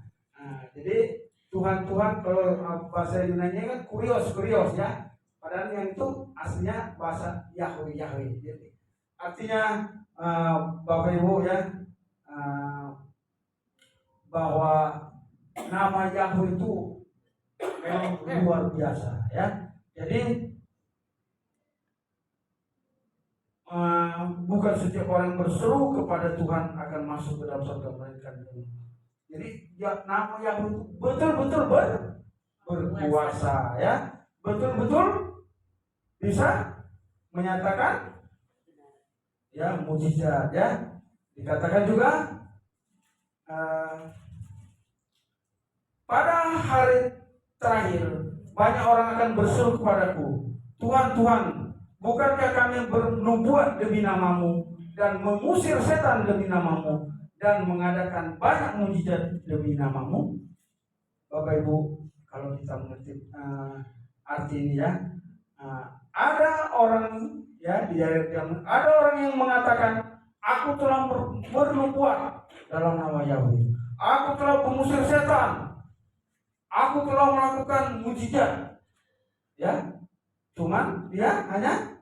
Jadi Tuhan kalau bahasa Yunani kan kurios, ya. Padahal yang itu aslinya bahasa Yahweh. Jadi, artinya Bapak Ibu, ya, bahwa nama Yahweh itu memang luar biasa, ya. Jadi bukan setiap orang berseru kepada Tuhan akan masuk ke dalam surga, melainkan dia. Jadi ya, nama Yahweh itu betul-betul berkuasa, ya, betul-betul bisa menyatakan, ya, mujizat, ya. Dikatakan juga pada hari terakhir banyak orang akan berseru kepadaku, Tuhan, Tuhan, bukankah kami bernubuat demi namamu dan mengusir setan demi namamu dan mengadakan banyak mujizat demi namamu? Bapak Ibu, kalau kita mengerti arti ini, ya, ada orang, ya, di daerah yang ada orang yang mengatakan, aku telah bernubuat dalam nama Yahweh, aku telah mengusir setan, aku telah melakukan mujizat, ya. Cuman dia hanya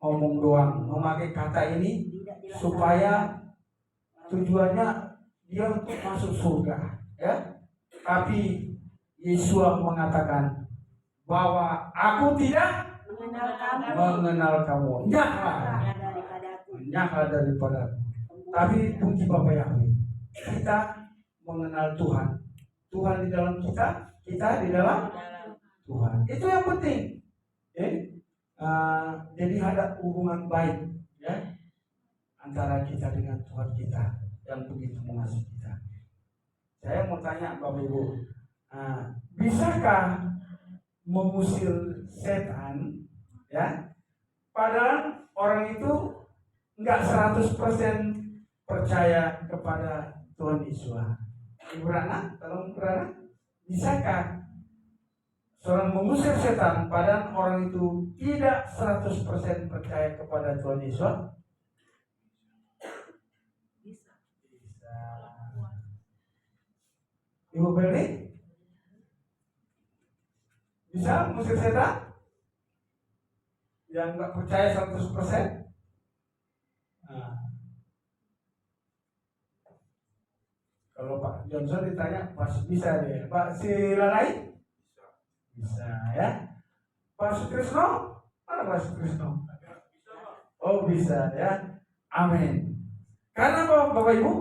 ngomong doang, memakai kata ini supaya tujuannya dia untuk masuk surga, ya. Tapi Yesus mengatakan bahwa aku tidak mengenal kamu. Nyahlah daripada. Tapi puji Bapa Yahweh, kita mengenal Tuhan. Tuhan di dalam kita di dalam Tuhan. Itu yang penting. Jadi ada hubungan baik, ya, antara kita dengan Tuhan kita yang begitu mengasihi kita. Saya mau tanya Bapak Ibu, bisakah mengusir setan, ya, padahal orang itu enggak 100% percaya kepada Tuhan Yesus? Ibu Rana, tolong Ibu Rana, bisakah seorang mengusir setan padahal orang itu tidak 100% percaya kepada Tuhan Yesus? Bisa. Ibu Berli, bisa mengusir setan yang nggak percaya 100%? Kalau Pak Johnson ditanya, pasti bisa deh. Pak Silalai? Bisa, ya. Pak Sutrisno? Mana Pak Sutrisno? Oh bisa ya. Amin. Karena apa Bapak Ibu?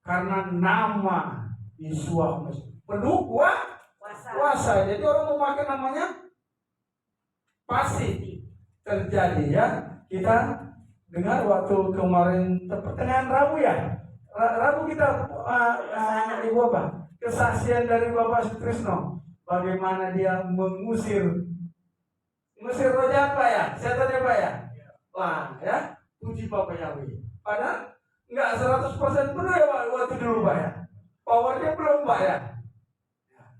Karena nama Yesua penuh kuasa. Jadi orang mau pakai namanya pasti terjadi ya. Kita dengar waktu kemarin pertengahan Rabu ya. Rabu kita Ibu apa? Kesaksian dari Bapak Sutrisno. Bagaimana dia mengusir roh jahat Pak ya? Setan ya Pak ya? Wah ya, puji Bapak Yahweh. Padahal nggak 100% penuh ya Pak waktu dulu Pak ya. Powernya belum Pak ya.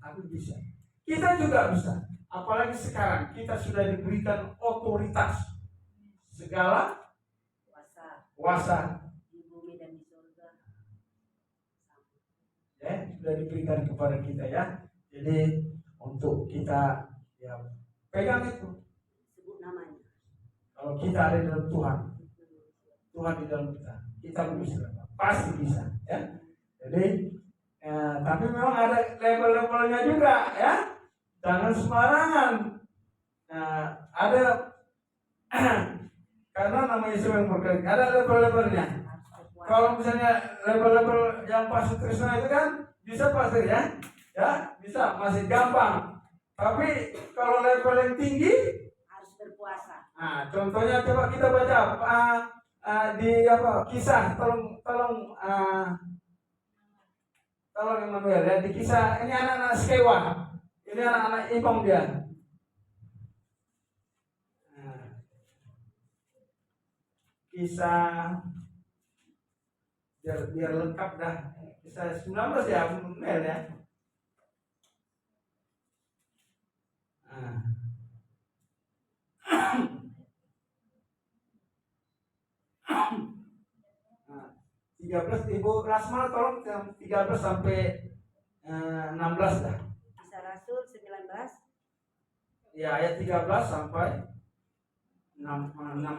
Tapi bisa. Kita juga bisa. Apalagi sekarang kita sudah diberikan otoritas segala kuasa di bumi dan di surga. ya sudah diberikan kepada kita ya. Jadi untuk kita ya pegang itu. Sebut namanya. Kalau kita ada di dalam Tuhan di dalam kita bisa, pasti bisa ya. Jadi tapi memang ada level-levelnya juga ya. Jangan sembarangan. Ada karena nama Yesus yang berkali ada level-levelnya. Kalau misalnya level-level yang Pak Sutrisno itu kan bisa pasti ya, bisa masih gampang. Tapi kalau level yang tinggi Harus berpuasa. nah, contohnya coba kita baca di kisah tolong Emmanuel ya, di kisah ini anak-anak Skewa, ini anak-anak imam dia. Kisah biar lengkap dah, kisah 19 ya Mel ya. Nah. 13 Ibu Rasma tolong 13 sampai 16 dah. Kisah Rasul 19. Ya ayat 13 sampai 16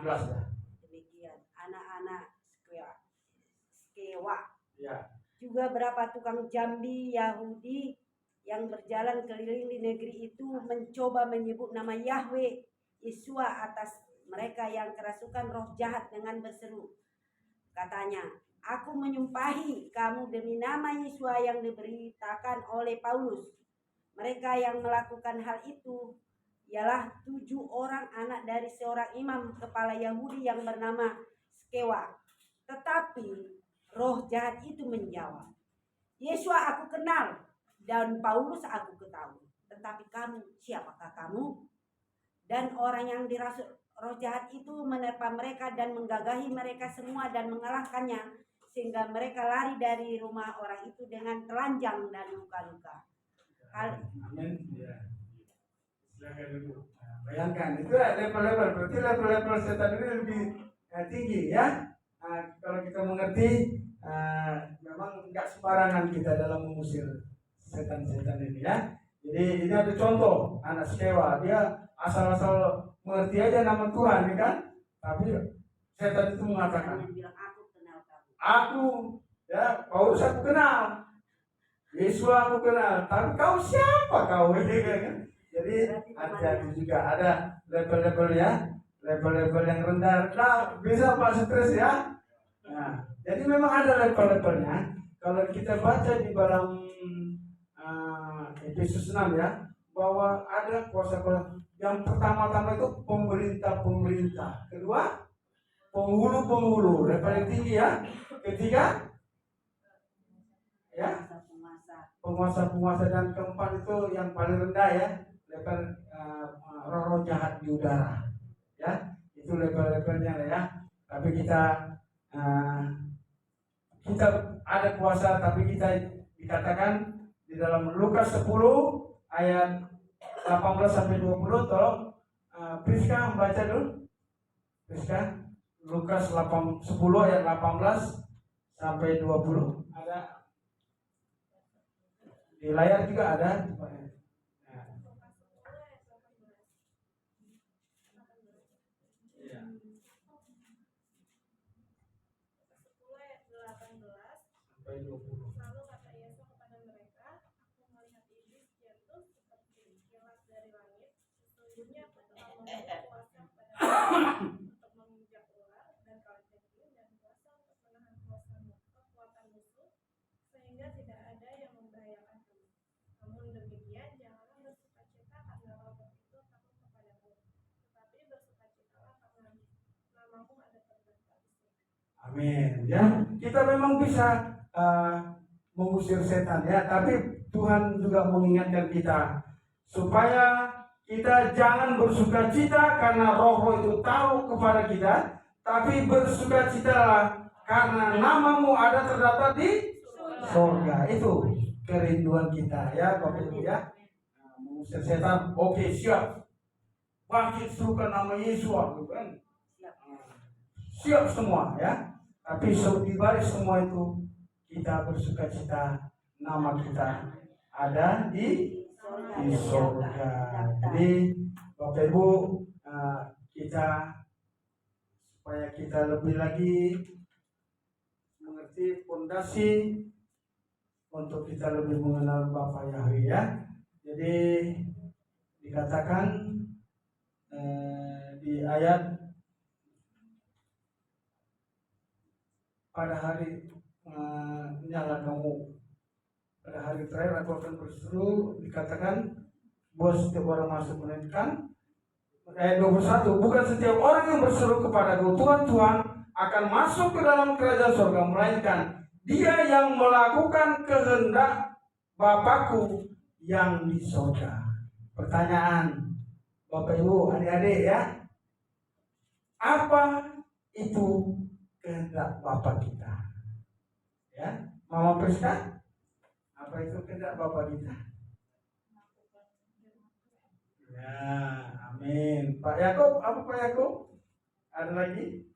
dah. Demikian anak-anak Skewa. Ya. Juga berapa tukang jambi Yahudi yang berjalan keliling di negeri itu mencoba menyebut nama Yahweh Yesua atas mereka yang kerasukan roh jahat dengan berseru. Katanya, aku menyumpahi kamu demi nama Yesua yang diberitakan oleh Paulus. Mereka yang melakukan hal itu ialah 7 orang anak dari seorang imam kepala Yahudi yang bernama Skewa. Tetapi roh jahat itu menjawab, Yesua aku kenal dan Paulus aku ketahui. Tetapi kamu, siapakah kamu? Dan orang yang dirasuk roh jahat itu menerpa mereka dan menggagahi mereka semua dan mengalahkannya, sehingga mereka lari dari rumah orang itu dengan telanjang dan luka-luka. Amin. Ya. Silakan dulu. Bayangkan itu level-level, berarti level-level setan ini lebih tinggi ya. Kalau kita mengerti, memang nggak sembarangan kita dalam mengusir setan-setan ini ya. Jadi ini ada contoh anak Skewa, dia asal-asal mengerti aja nama Tuhan, ya kan? Tapi setan itu mengatakan, Aku kenal kamu. aku, ya, Paulus aku kenal, Yesus aku kenal, tapi kau siapa kau ini kan? Jadi hati-hati juga, ada level-levelnya, level-level yang rendah, bisa Pak stres ya. Nah, jadi memang ada level-levelnya. Kalau kita baca di dalam Efesus 6 ya, bahwa ada kuasa-kuasa. Yang pertama-tama itu pemerintah-pemerintah. Kedua, penghulu-penghulu, level yang tinggi ya. Ketiga, ya, penguasa-penguasa. Dan keempat itu yang paling rendah ya, level roh-roh jahat di udara. Ya, itu level-levelnya ya. Tapi kita ada kuasa, tapi kita dikatakan di dalam Lukas 10 ayat 18 sampai 20, tolong Priska membaca dulu. Priska, Lukas 10 ayat 18 sampai 20. Ada di layar juga ada. Sampai 20. Lalu kata Yesus kepada mereka, aku melihat iblis jatuh seperti kilat dari langit. Sesungguhnya aku telah sehingga tidak ada yang membahayakan kamu. Namun demikian, janganlah bersukacita karena roh itu takut kepadamu, tetapi bersukacitalah karena namamu ada terdapat di surga. Amin. Ya, kita memang bisa mengusir setan ya, tapi Tuhan juga mengingatkan kita supaya kita jangan bersukacita karena roh itu tahu kepada kita, tapi bersukacitalah karena namamu ada terdapat di surga. Itu kerinduan kita ya Bapak Ibu ya. Mengusir setan, oke siap. Bangkit serukan nama Yesus, kan? Siap semua ya. Tapi di balik semua itu kita bersukacita, nama kita ada di surga. Jadi Bapak Ibu, kita supaya kita lebih lagi mengerti fondasi untuk kita lebih mengenal Bapa Yahweh ya. Jadi dikatakan di ayat pada hari nyala kamu, pada hari terakhir aku akan berseru, dikatakan bahwa setiap orang masuk menentukan. Ayat 21, bukan setiap orang yang berseru kepadaku Tuhan Tuhan akan masuk ke dalam kerajaan surga, melainkan dia yang melakukan kehendak Bapakku yang di surga. Pertanyaan Bapak Ibu, adik-adik ya, apa itu kehendak Bapa kita? Ya, Mama Priska, apa itu kehendak Bapa kita? Ya, amin. Pak Yakub, apa Pak Yakub? Ada lagi?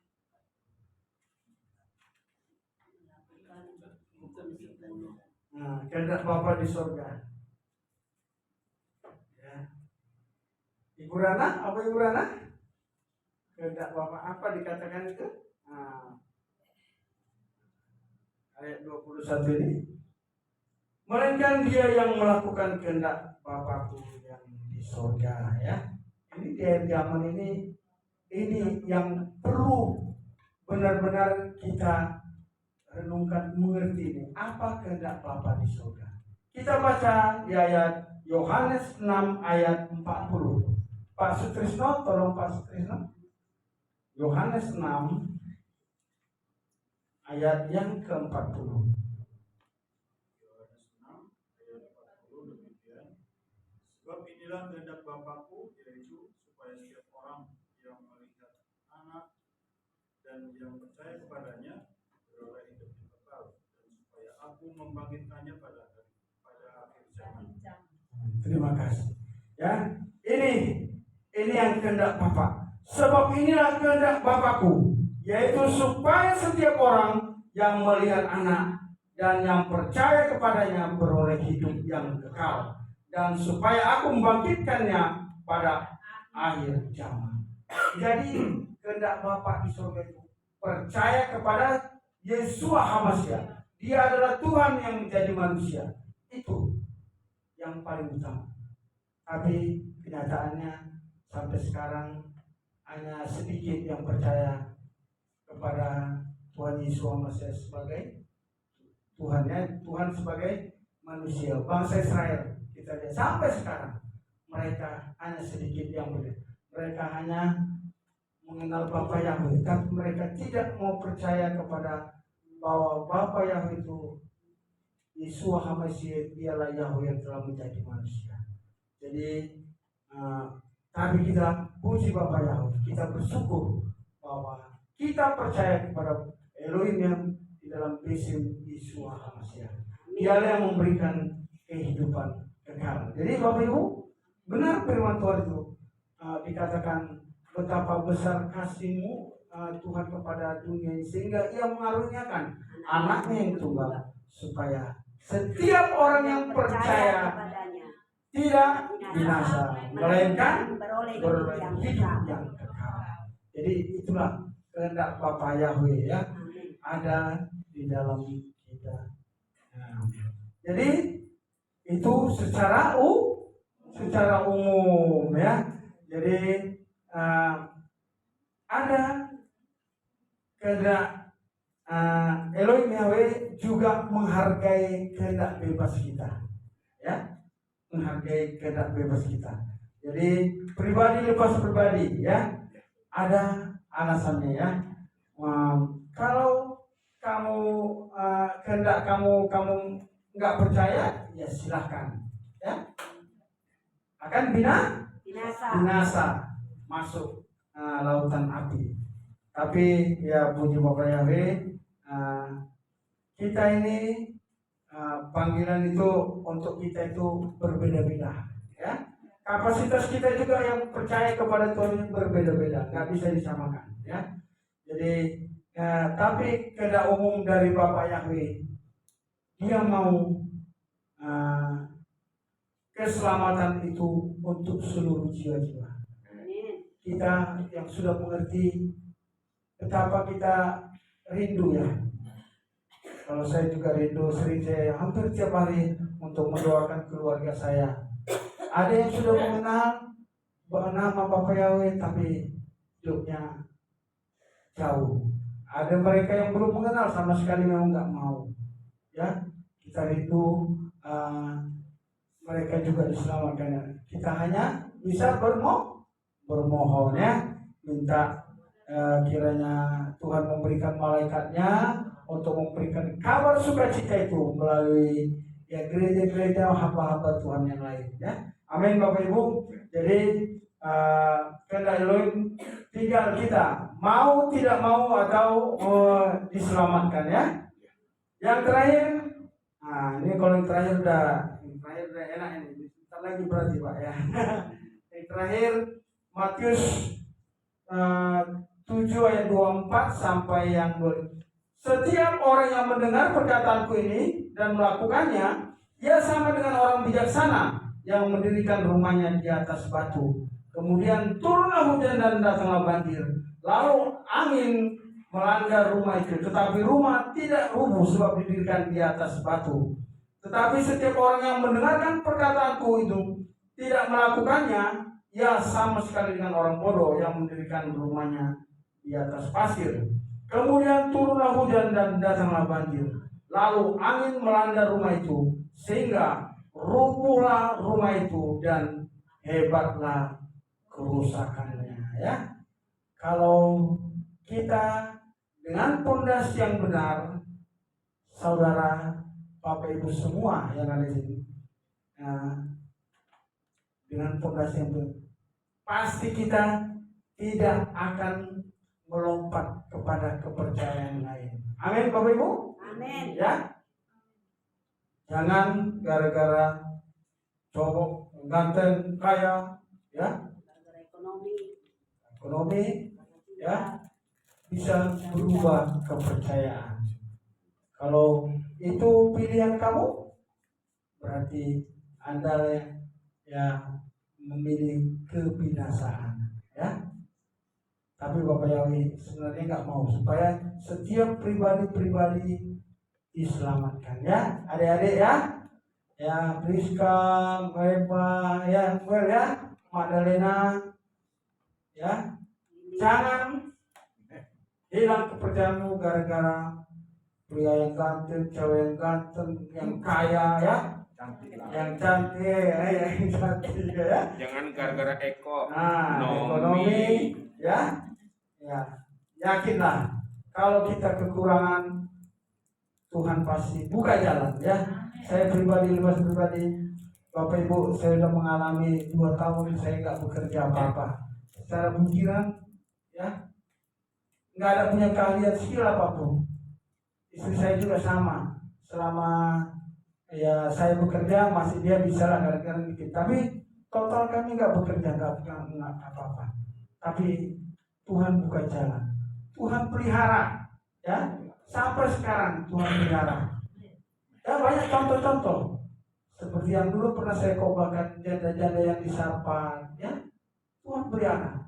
Nah, kehendak Bapa di surga. Ya. Ibu Rana, apa Ibu Rana? Kehendak Bapa apa dikatakan itu? Nah, ayat 21 ini. Melainkan dia yang melakukan kehendak Bapakku yang di surga ya. Ini di zaman ini yang perlu benar-benar kita renungkan, mengerti ini. Apa kehendak Bapa di surga? Kita baca di ayat Yohanes 6 ayat 40. Pak Sutrisno, tolong Pak Sutrisno. Yohanes 6 ayat yang ke-40. Sebab inilah kehendak Bapakku, yaitu supaya setiap orang yang melihat anak dan yang percaya kepadanya beroleh hidup yang kekal, dan supaya aku membangkitkannya pada akhir zaman. Terima kasih. Ya, ini yang kehendak Bapa. Sebab inilah kehendak Bapakku, yaitu supaya setiap orang yang melihat anak dan yang percaya kepadanya beroleh hidup yang kekal, dan supaya aku membangkitkannya pada akhir zaman. Jadi kehendak Bapa di surga itu percaya kepada Yeshua HaMashiach. Dia adalah Tuhan yang menjadi manusia. Itu yang paling utama. Tapi kenyataannya sampai sekarang hanya sedikit yang percaya kepada Tuhan Yesus HaMashiach sebagai Tuhannya, Tuhan sebagai manusia. Bangsa Israel kita lihat sampai sekarang mereka hanya sedikit yang benar. Mereka hanya mengenal Bapa Yahweh, tapi mereka tidak mau percaya kepada bahwa Bapa Yahweh itu Yeshua HaMashiach, dialah Yahweh yang telah menjadi manusia. Jadi tapi kita puji Bapa Yahweh, kita bersyukur bahwa kita percaya kepada Elohim yang di dalam besim Yeshua HaMashiach. Dialah yang memberikan kehidupan kekal. Jadi Bapak Ibu, benar firman Tuhan itu dikatakan betapa besar kasih-Mu Tuhan kepada dunia ini, sehingga Ia mengaruniakan anaknya yang tunggal, supaya setiap orang yang percaya tidak binasa, melainkan beroleh hidup yang kekal. Jadi itulah kehendak Bapa Yahweh ya, ada di dalam kita. Nah, jadi itu secara umum ya. Jadi ada kehendak Elohim Yahweh juga juga menghargai kehendak bebas kita, ya, menghargai kehendak bebas kita. Jadi pribadi lepas pribadi, ya, ada alasannya, ya. Kalau kamu kehendak kamu nggak percaya, ya silahkan, ya, akan binasa masuk lautan api. Tapi ya puji Bapak Yahweh, kita ini panggilan itu untuk kita itu berbeda-beda, ya. Kapasitas kita juga yang percaya kepada Tuhan berbeda-beda, nggak bisa disamakan, ya. Jadi tapi kehendak umum dari Bapak Yahweh, Dia mau keselamatan itu untuk seluruh jiwa-jiwa. Kita yang sudah mengerti betapa kita rindu, ya. Kalau saya juga rindu, sering saya hampir tiap hari untuk mendoakan keluarga saya. Ada yang sudah mengenal nama Bapak Yahweh tapi hidupnya jauh. Ada mereka yang belum mengenal sama sekali, memang nggak mau, ya. Kita rindu mereka juga diselamatkan. Kita hanya bisa bermohon, ya, minta kiranya Tuhan memberikan malaikatnya untuk memberikan kabar sukacita itu melalui, ya, gereja-gereja hamba-hamba Tuhan yang lain, ya. Amin Bapak Ibu. Jadi kehendak Elohim tinggal kita mau tidak mau atau diselamatkan, ya. Yang terakhir, ini kalau yang terakhir udah enak ini. Bentar lagi berarti Pak, ya. Yang terakhir Matius 7 ayat 24 sampai yang 2. Setiap orang yang mendengar perkataanku ini dan melakukannya, ia sama dengan orang bijaksana yang mendirikan rumahnya di atas batu. Kemudian turunlah hujan dan datanglah banjir. Lalu angin melanda rumah itu, tetapi rumah tidak rubuh sebab didirikan di atas batu. Tetapi setiap orang yang mendengarkan perkataanku itu tidak melakukannya, ia sama sekali dengan orang bodoh yang mendirikan rumahnya di atas pasir. Kemudian turunlah hujan dan datanglah banjir. Lalu angin melanda rumah itu sehingga rubuhlah rumah itu dan hebatlah kerusakannya, ya. Kalau kita dengan pondasi yang benar, saudara, Bapak Ibu semua yang ada di sini, dengan pondasi yang benar, pasti kita tidak akan melompat kepada kepercayaan lain. Amin Bapak Ibu. Amin. Ya. Jangan gara-gara cowok ganteng kaya, ya, ekonomi, ya, bisa berubah kepercayaan. Kalau itu pilihan kamu, berarti Anda ya memilih kebinasaan, ya. Tapi Bapak Yahweh sebenarnya nggak mau supaya setiap pribadi-pribadi diselamatkan, ya, adik-adik, ya, ya, Priska, Eva, ya, Well, ya, Madalena, ya, jangan hilang kepercayaanmu gara-gara pria yang ganteng, cewek yang ganteng, yang kaya, ya, yang cantik, yang cantik, ya. Jangan gara-gara Ekonomi, ya, ya, yakinlah kalau kita kekurangan, Tuhan pasti buka jalan, ya. Saya pribadi, Bapak Ibu, saya sudah mengalami 2 tahun saya nggak bekerja apa-apa. Secara pikiran, ya, nggak ada punya keahlian skill apapun. Istri saya juga sama. Selama ya saya bekerja masih dia bisa lah kadang-kadang dikit. Tapi total kami nggak bekerja, nggak apa-apa. Tapi Tuhan buka jalan, Tuhan pelihara, ya, sampai sekarang Tuhan pelihara. Ya, banyak contoh-contoh seperti yang dulu pernah saya kobarkan, janda-janda yang disapa, ya, Tuhan pelihara.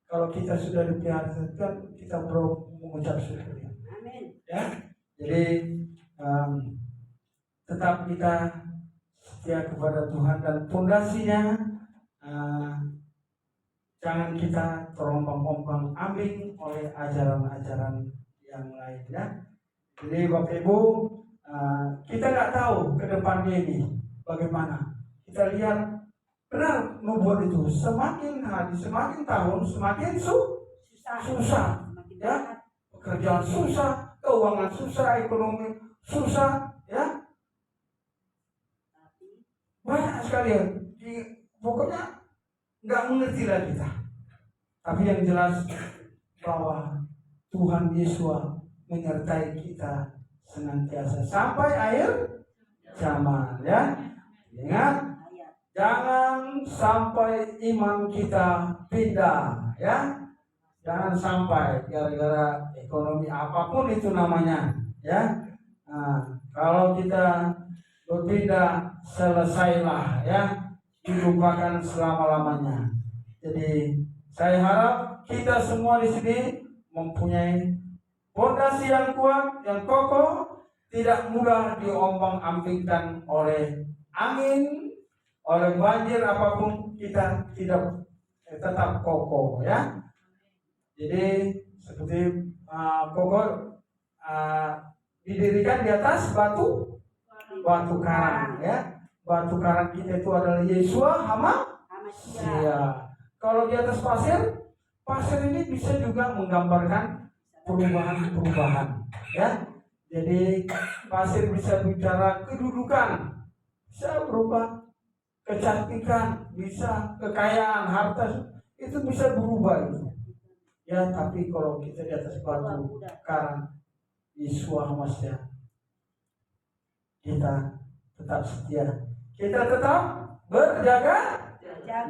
Kalau kita sudah dipelihara, kan kita perlu mengucap syukur, ya. Jadi tetap kita setia kepada Tuhan dan pondasinya. Jangan kita terombang-ombang ambing oleh ajaran-ajaran yang lain, ya. Jadi Bapak Ibu, kita nggak tahu ke depannya ini bagaimana. Kita lihat benar nubuat itu semakin hari, semakin tahun, semakin susah, ya. Pekerjaan susah, keuangan susah, ekonomi susah, ya. Banyak sekali. Pokoknya nggak mengerti lah kita. Tapi yang jelas bahwa Tuhan Yesus menyertai kita senantiasa sampai akhir zaman, ya. Ingat, jangan sampai iman kita pindah, ya. Jangan sampai gara-gara ekonomi apapun itu namanya, ya. Nah, kalau kita berpindah, selesailah, ya, dilupakan selama-lamanya. Jadi saya harap kita semua di sini mempunyai fondasi yang kuat, yang kokoh, tidak mudah diombang-ambingkan oleh angin, oleh banjir apapun. Kita tidak tetap kokoh, ya. Jadi seperti kokoh didirikan di atas batu karang, ya. Batu karang kita itu adalah Yesua Hamashiach. Kalau di atas pasir ini bisa juga menggambarkan perubahan, ya. Jadi pasir bisa bicara kedudukan, bisa berubah, kecantikan, bisa kekayaan, harta, itu bisa berubah itu. Ya, tapi kalau kita di atas batu karang Yesua Hamashiach, kita tetap setia, kita tetap berjaga.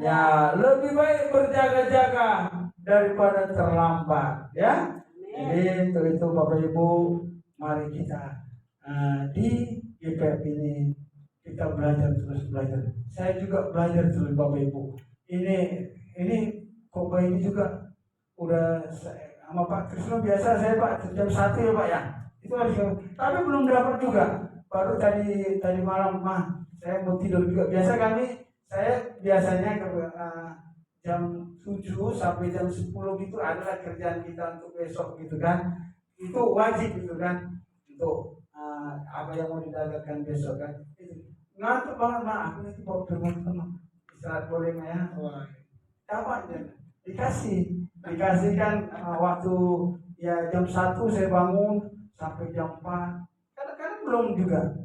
Ya, lebih baik berjaga-jaga daripada terlambat, ya. Jadi untuk itu Bapak Ibu, mari kita di GPF ini kita belajar. Saya juga belajar terus Bapak Ibu. Ini khotbah ini juga udah sama Pak Krisno biasa saya Pak jam 1 ya Pak, ya. Itu harus, tapi belum dapat juga. Baru tadi malam saya mau tidur juga. Saya biasanya jam 7 sampai jam 10 gitu adalah kerjaan kita untuk besok gitu kan. Itu wajib gitu kan, untuk apa yang mau didadakan besok kan. Ngantuk banget aku itu bawa firman Tuhan. Istirahat boleh ya? Dapat ya? Dikasihkan waktu ya jam 1 saya bangun sampai jam 4. Kadang-kadang belum juga.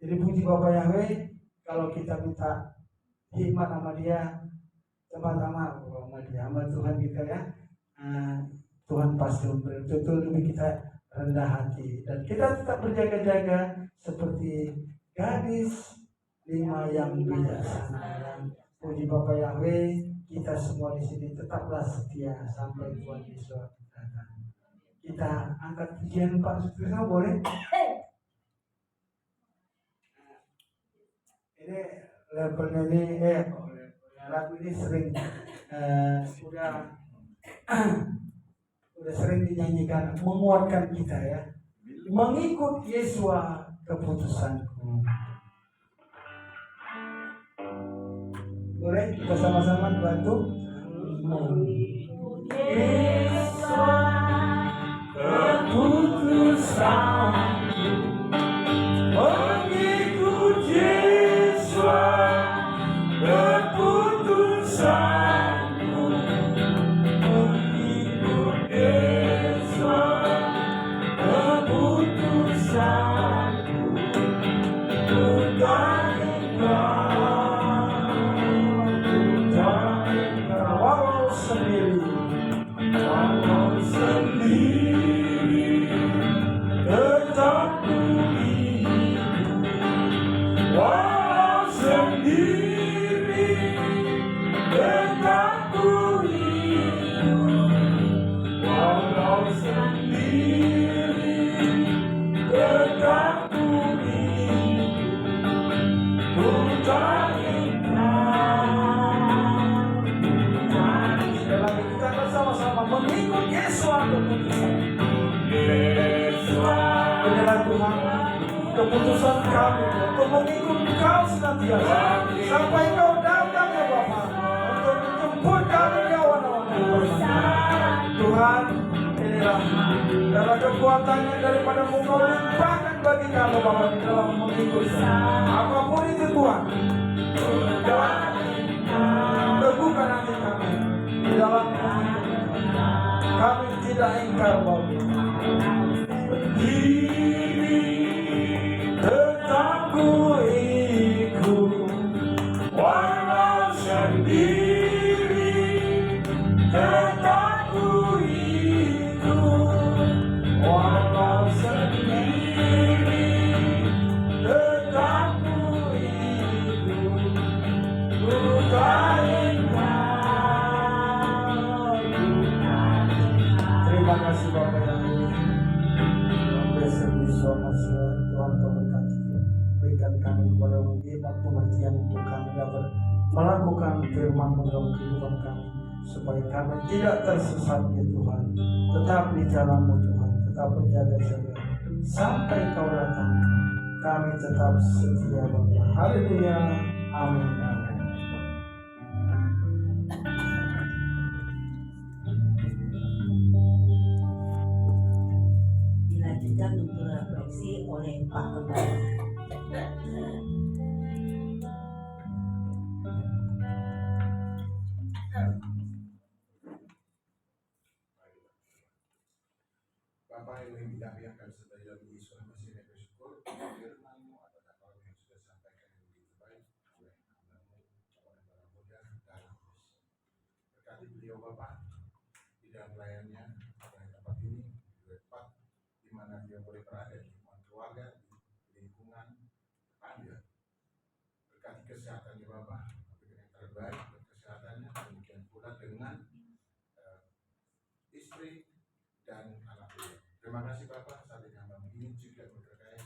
Jadi puji Bapak Yahweh, kalau kita minta hikmat sama dia, sama-sama sama Tuhan kita, ya. Tuhan pasti memberi. Betul lebih kita rendah hati dan kita tetap berjaga-jaga seperti gadis 5 yang bijaksana. Puji Bapak Yahweh, kita semua di sini tetaplah setia sampai Tuhan Yesus datang. Kita angkat pujian Pak Sutrisno boleh? Ini levelnya ini lagu ini sering udah sering dinyanyikan, menguatkan kita, ya. Mengikut Yesus keputusanku. Boleh kita sama-sama bantu. Mengikut Yesus keputusanku. Mengikut Yesus keputusanku, mengikut Yesus keputusanku, tak engkau walau sendiri tetap ku hidup, walau sendiri tetap ku hidup, walau sendiri tetap ku hidup, ku tak kita bersama-sama mengikut Yesus adalah Tuhan. Keputusan kami untuk mengikut Kau senantiasa sampai Kau datang, ya Bapa, untuk menjemput kami kawan-kawan. Tuhan, inilah Dalam kekuatannya daripada Engkau limpahkan bagi kami Bapa di dalam mengikut apapun itu Tuhan. Teguhkan hati kami di dalam mengikut. Kami tidak ingkar Bapa. Tetap ku ikut walau sendiri, tetap ku ikut walau sendiri, tetap ku ikut, ku tak ingkar. Terima kasih Bapak yang besok masih Tuhan kau berkati, berikan kami kepada hikmat pengertian untuk kami dapat melakukan firman dalam kehidupan kami, supaya kami tidak tersesat ya Tuhan, tetap di jalanmu Tuhan, tetap berjaga-jaga sampai kau datang. Kami tetap setia Bapa. Haleluya, amin, amin. Dilanjutkan untuk refleksi oleh Pak Kembali. Bapak Elohim kami akan sedaya dalam Yesus Masih yang bersyukur firman-Mu adalah kalau yang sudah sampaikan yang begitu baik oleh hamba-Mu oleh para muda dalam Yesus. Berkati beliau Bapak di dalam pelayanannya pada tempat ini di tempat di mana dia boleh berada di lingkungan keluarga, di lingkungan tetangga. Berkati kesehatannya Bapak, berikan yang terbaik buat kesehatannya, demikian pula dengan istri dan anak beliau. Terima kasih Bapak, saat ini hamba ingin juga berkait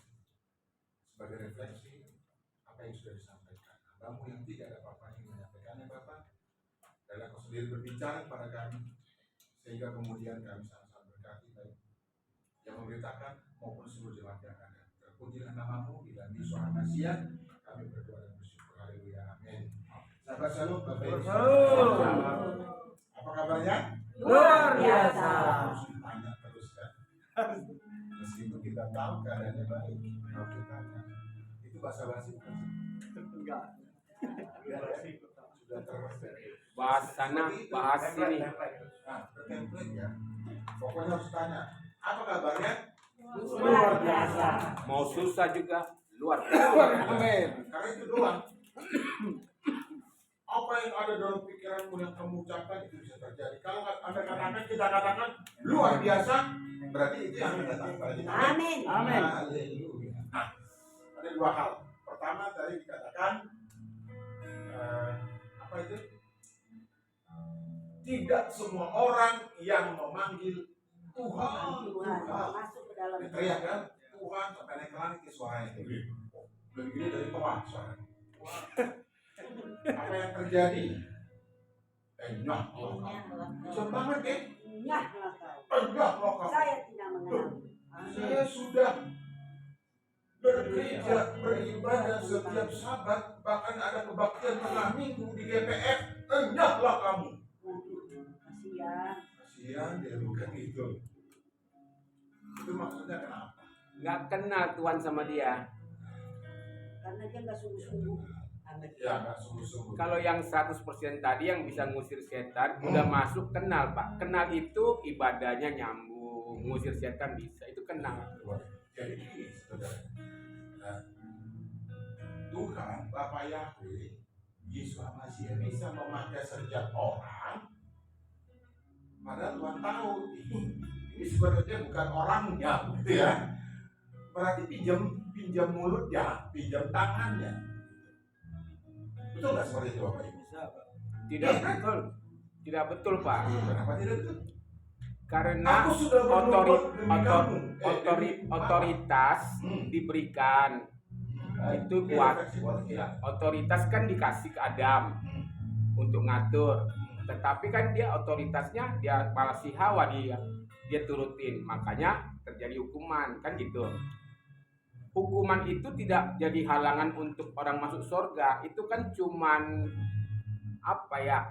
sebagai refleksi apa yang sudah disampaikan. Hambamu yang tidak ada apa-apa yang menyampaikannya Bapak, dan Kau sendiri berbicara kepada kami, sehingga kemudian kami sama-sama berkati baik yang memberitakan maupun seluruh jemaat yang ada. Terpujilah namamu di dalam Yesus Masiah, kami berdoa dan bersyukur. Haleluya, amin. Sahabat Shalom, Bapak Ibu. Apa kabarnya? Luar biasa. Banyak terus kan. Meskipun kita tahu keadaannya baik, kalau kita itu bahasa basi bukan sih? Enggak. Sudah terasa. Bahasana, bahas ini. Nah, template ya. Pokoknya harus tanya, apa kabarnya? Luar biasa. Mau susah juga luar biasa. Amin. Karena itu doang. Apa yang ada dalam pikiranmu yang kamu ucapkan itu bisa terjadi. Kalau Anda katakan, kita katakan luar biasa, berarti itu yang akan datang pada kita. Amin. Amin. Haleluya. Nah, ada dua hal. Pertama tadi dikatakan apa itu? Tidak semua orang yang memanggil Tuhan, Tuhan Tuhan. masuk ke dalam. Teriak kan, Tuhan sampai naik ke langit ke suaranya. Lebih gede dari toa suaranya. Apa yang terjadi? Enyah loh. Bisa banget ya? Nyah lah kau. Enyah loh kamu. Saya tidak mengenal. Saya sudah bergereja, beribadah setiap Sabat, bahkan ada kebaktian tengah minggu di GPF. Enyah lah kamu. Kasihan. Kasihan dia bukan gitu. Itu maksudnya kenapa? Nggak kenal Tuhan sama dia. Karena dia nggak sungguh-sungguh. Ya nggak sungguh-sungguh. Kalau yang 100% tadi yang bisa ngusir setan, udah masuk kenal Pak. Kenal itu ibadahnya nyambung, ngusir setan bisa, itu kenal. Jadi gini saudara, nah, Tuhan Bapa Yahweh Yesus Masiah bisa memakai setiap orang, padahal Tuhan tahu ini sebenarnya bukan orangnya, gitu ya. Berarti pinjam mulutnya, pinjam tangannya. Betul nggak seperti itu Bapak Ibu? Tidak betul. Tidak betul Pak. Kenapa tidak betul? Karena Aku sudah berbuat demi kamu. otoritas diberikan. Itu kuat. Ya. Otoritas kan dikasih ke Adam untuk ngatur. Tetapi kan dia otoritasnya dia malah si Hawa dia turutin. Makanya terjadi hukuman kan gitu. Hukuman itu tidak jadi halangan untuk orang masuk surga. Itu kan cuman apa ya?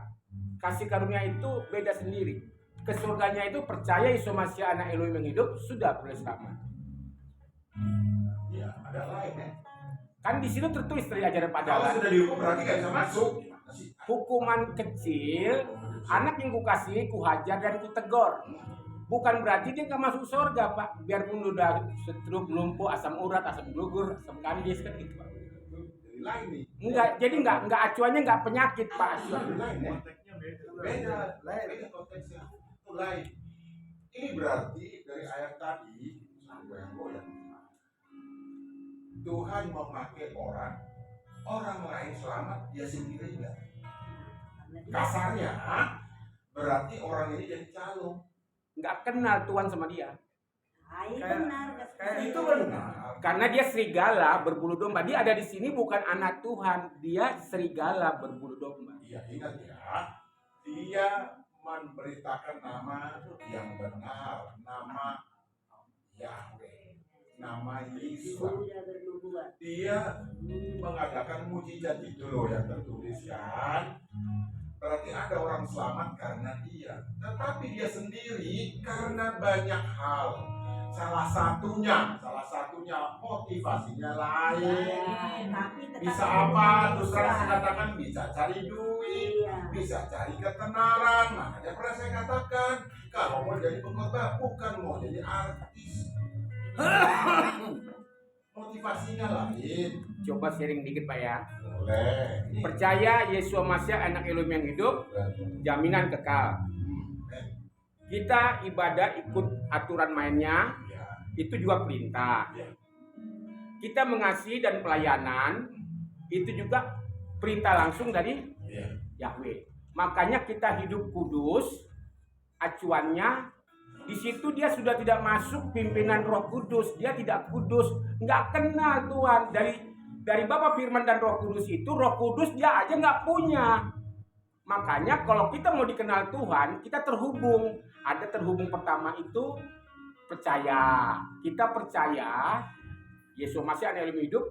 Kasih karunia itu beda sendiri. ke surganya itu percaya Yesus Masih anak Elohim yang hidup, sudah boleh selamat. Iya, ada lain ya. Kan di situ tertulis dari ajaran Kalau padalan. sudah dihukum berarti nggak bisa masuk. Gimana sih? Hukuman kecil, anak yang kukasihi, kuhajar dan kutegur. Bukan berarti dia nggak masuk surga, Pak. Biarpun udah setruk, lumpuh, asam urat, asam gugur, asam kandis kan gitu, Pak. Jadi lain nih. Enggak, jadi enggak acuannya enggak penyakit, Pak. Jadi lain ya. Konteksnya beda. Beda konteksnya. Itu lain. Ini berarti dari ayat tadi sampai yang goyang. Tuhan memakai orang lain selamat, dia sendiri enggak. Kasarnya, berarti orang ini jadi calo. Enggak kenal Tuhan sama dia. Benar. Itu benar. Karena dia serigala berbulu domba. Dia ada di sini bukan anak Tuhan, dia serigala berbulu domba. Iya, ingat ya. Dia memberitakan nama yang benar, nama Yahweh, nama Yesus. Dia mengadakan mujizat itu loh yang tertulis kan. Berarti ada orang selamat karena dia. Tetapi dia sendiri karena banyak hal. Salah satunya motivasinya lain. Bisa apa? Terus saya katakan bisa cari duit, bisa cari ketenaran. Makanya pernah saya katakan, kalau mau jadi pengkhotbah bukan mau jadi artis. Motivasinya lain. Coba sharing dikit, Pak ya. Boleh. Ini Percaya Yesus Masih anak Elohim yang hidup, jaminan kekal. Kita ibadah ikut aturan mainnya, ya. itu juga perintah. Ya. Kita mengasihi dan pelayanan, itu juga perintah langsung dari Ya. Yahweh. Makanya kita hidup kudus, acuannya di situ dia sudah tidak masuk pimpinan Roh Kudus, dia tidak kudus, nggak kenal Tuhan. Dari Bapa Firman dan Roh Kudus itu, Roh Kudus dia aja nggak punya. Makanya kalau kita mau dikenal Tuhan, kita terhubung. Ada terhubung pertama itu percaya. Kita percaya Yesus Masih anak Elohim hidup,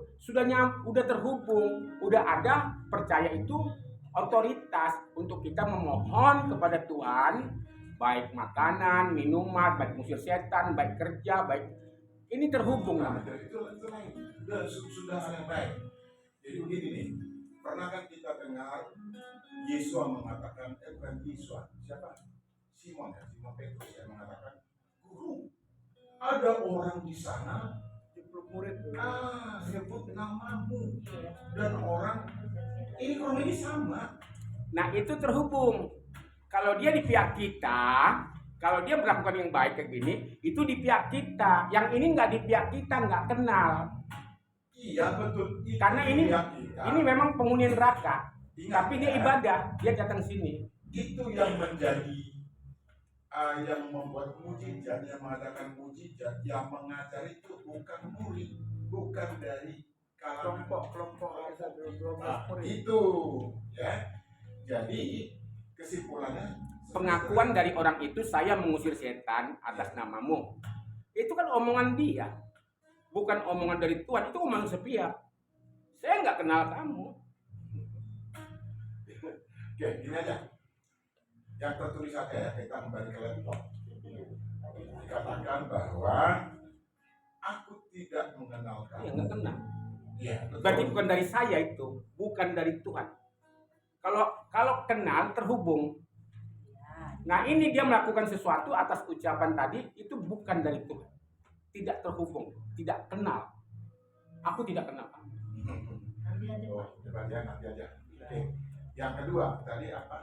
udah terhubung, udah ada percaya itu otoritas untuk kita memohon kepada Tuhan, baik makanan, minuman, baik musir setan, baik kerja, baik ini terhubung Nah, namanya. itu lain. Sudah hal yang baik. Jadi begini nih, pernah kan kita dengar Yesus mengatakan, bukan Yesus, siapa? Simon Petrus yang mengatakan, Guru, ada orang di sana sebut namamu, dan orang ini kurang lebih sama. Nah itu terhubung. Kalau dia di pihak kita, kalau dia melakukan yang baik kayak gini, itu di pihak kita. Yang ini nggak di pihak kita, nggak kenal. Iya betul. Itu Karena ini yang kita. ini memang penghuni neraka. Ingat Tapi dia ya, ibadah, dia datang sini. itu yang menjadi yang membuat mujizat, yang mengadakan mujizat, yang mengajar itu bukan murid, bukan dari kalangan kelompok. Nah, itu ya. Jadi kesimpulannya Pengakuan dari orang itu, saya mengusir setan atas namamu. Itu kan omongan dia, bukan omongan dari Tuhan. Itu omongan sepihak. Saya nggak kenal kamu. Oke, gini aja. Yang tertulis aja ya, kita kembali ke laptop. Dikatakan bahwa aku tidak mengenal Ya kamu. nggak kenal. Iya, betul. Berarti bukan dari saya itu, bukan dari Tuhan. Kalau kenal terhubung. Nah ini dia melakukan sesuatu atas ucapan tadi, itu bukan dari Tuhan. Tidak terhubung, tidak kenal. Aku tidak kenal kamu. Oh, debatnya nanti aja. Oke. Yang kedua tadi apa?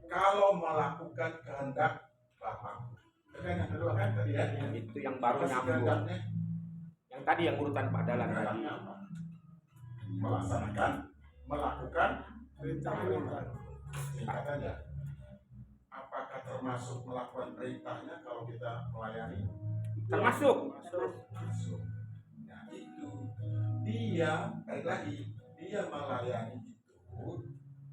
Kalau melakukan kehendak Bapakku. Itu kan yang kedua kan tadi ya. Itu yang baru Apa sih nyambung. kehendaknya? Yang tadi yang urutan padalan tadi. Kehendaknya apa? Melakukan perintah. Singkat aja. Apakah termasuk melakukan perintahnya kalau kita melayani? Termasuk. Masuk. Nah itu dia balik lagi, dia melayani itu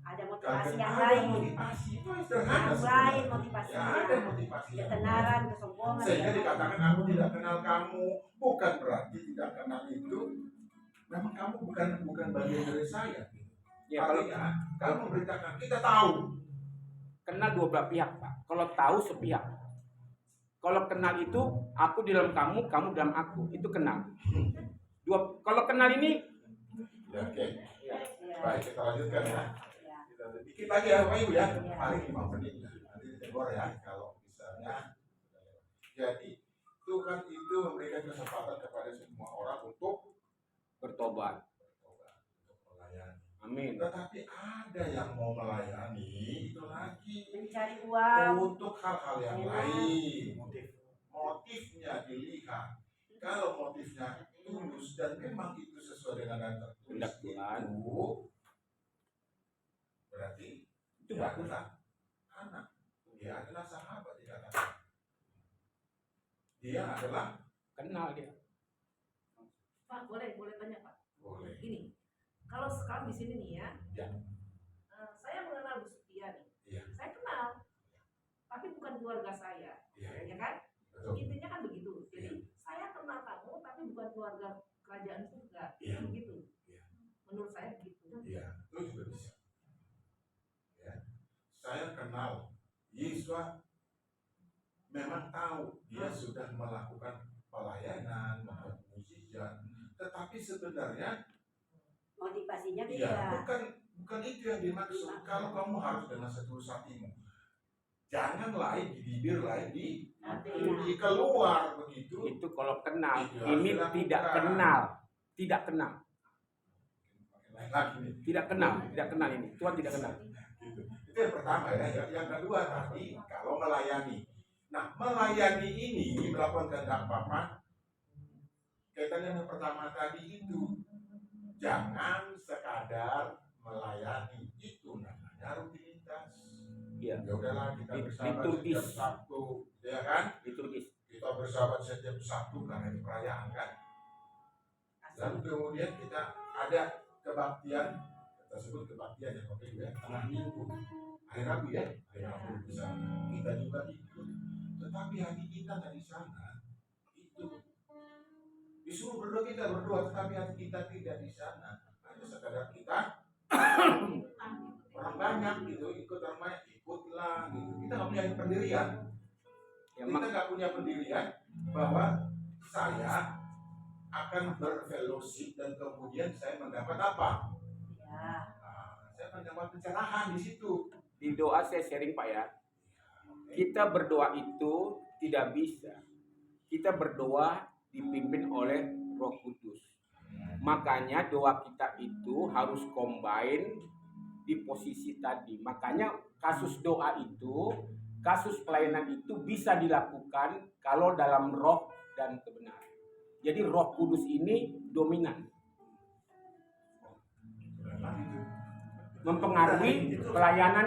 Ada motivasi yang ada lain. motivasi itu sederhana Yang lain sebenarnya. motivasinya. Ya, ada motivasi yang Ketenaran, lain. kesombongan. Sehingga dikatakan aku tidak kenal kamu, bukan berarti tidak kenal itu memang kamu bukan bagian dari saya. Ya, kalau Artinya, kalau memberitakan kita tahu kenal dua belah pihak, Pak. Kalau tahu sepihak. Kalau kenal itu aku di dalam kamu, kamu dalam aku, itu kenal. Kalau kenal ini Ya, oke. Baik, kita lanjutkan ya. Kita dikit lagi ya, Bapak Ibu ya. Paling 5 menit. Nanti ditegur ya kalau misalnya. Jadi Tuhan itu memberikan kesempatan kepada semua orang untuk bertobat. untuk melayani. Amin. Tetapi ada yang mau melayani itu lagi Mencari uang. untuk hal-hal yang lain. Motifnya dilihat. Kalau motifnya tulus dan memang itu sesuai dengan yang tertulis Tuhan. itu, berarti Itu dia bagus. adalah anak, dia adalah sahabat dikatakan. Dia adalah Kenal dia. Pak, boleh tanya Pak. boleh. Gini, kalau sekarang di sini nih ya, Ya. Saya mengenal Bu Setia nih. Iya. Saya kenal, tapi bukan keluarga saya, Iya. ya kan? Betul. Intinya kan begitu. Jadi saya kenal kamu, tapi bukan keluarga kerajaan surga. Iya. Begitu. Iya. Menurut saya begitu. Iya, itu juga bisa. Ya. Saya kenal Yesua, memang tahu dia sudah melakukan pelayanan, membuat mukjizat, tetapi sebenarnya Motivasinya ya beda. bukan itu yang dimaksud. Kalau kamu harus dengan setulus hatimu, jangan lain di bibir, lain di keluar begitu. Itu kalau kenal. Itu harus Ini dilakukan. tidak kenal. Tidak kenal. Lain lagi nih. Tidak kenal. Tidak kenal ini. Tuhan tidak kenal. Gitu. Itu yang pertama ya. Yang kedua tadi kalau melayani. Nah, melayani ini melakukan kehendak Bapa. Kaitannya yang pertama tadi itu jangan sekadar melayani, itu namanya rutinitas. Iya. Ya udahlah kita bersahabat Liturgis. setiap Sabtu, ya kan? Liturgis. Kita bersahabat setiap Sabtu karena itu perayaan kan. Lalu kemudian kita ada kebaktian, kita sebut kebaktian ya Bapak Ibu ya, tengah minggu, hari Rabu ya, hari Rabu bisa kita juga ikut. Tetapi hati kita dari sana itu disuruh berdoa, kita berdoa, tetapi hati kita tidak di sana. Hanya sekadar kita orang banyak gitu, ikut orang banyak, ikutlah gitu. Kita nggak punya pendirian. Ya, Kita nggak punya pendirian bahwa saya akan berfellowship dan kemudian saya mendapat apa? Ya. Nah, saya mendapat pencerahan di situ. di doa saya sharing Pak ya. Kita berdoa itu tidak bisa. Kita berdoa dipimpin oleh Roh Kudus. Makanya doa kita itu harus combine di posisi tadi. Makanya kasus doa itu, kasus pelayanan itu bisa dilakukan kalau dalam roh dan kebenaran. Jadi Roh Kudus ini dominan, mempengaruhi pelayanan.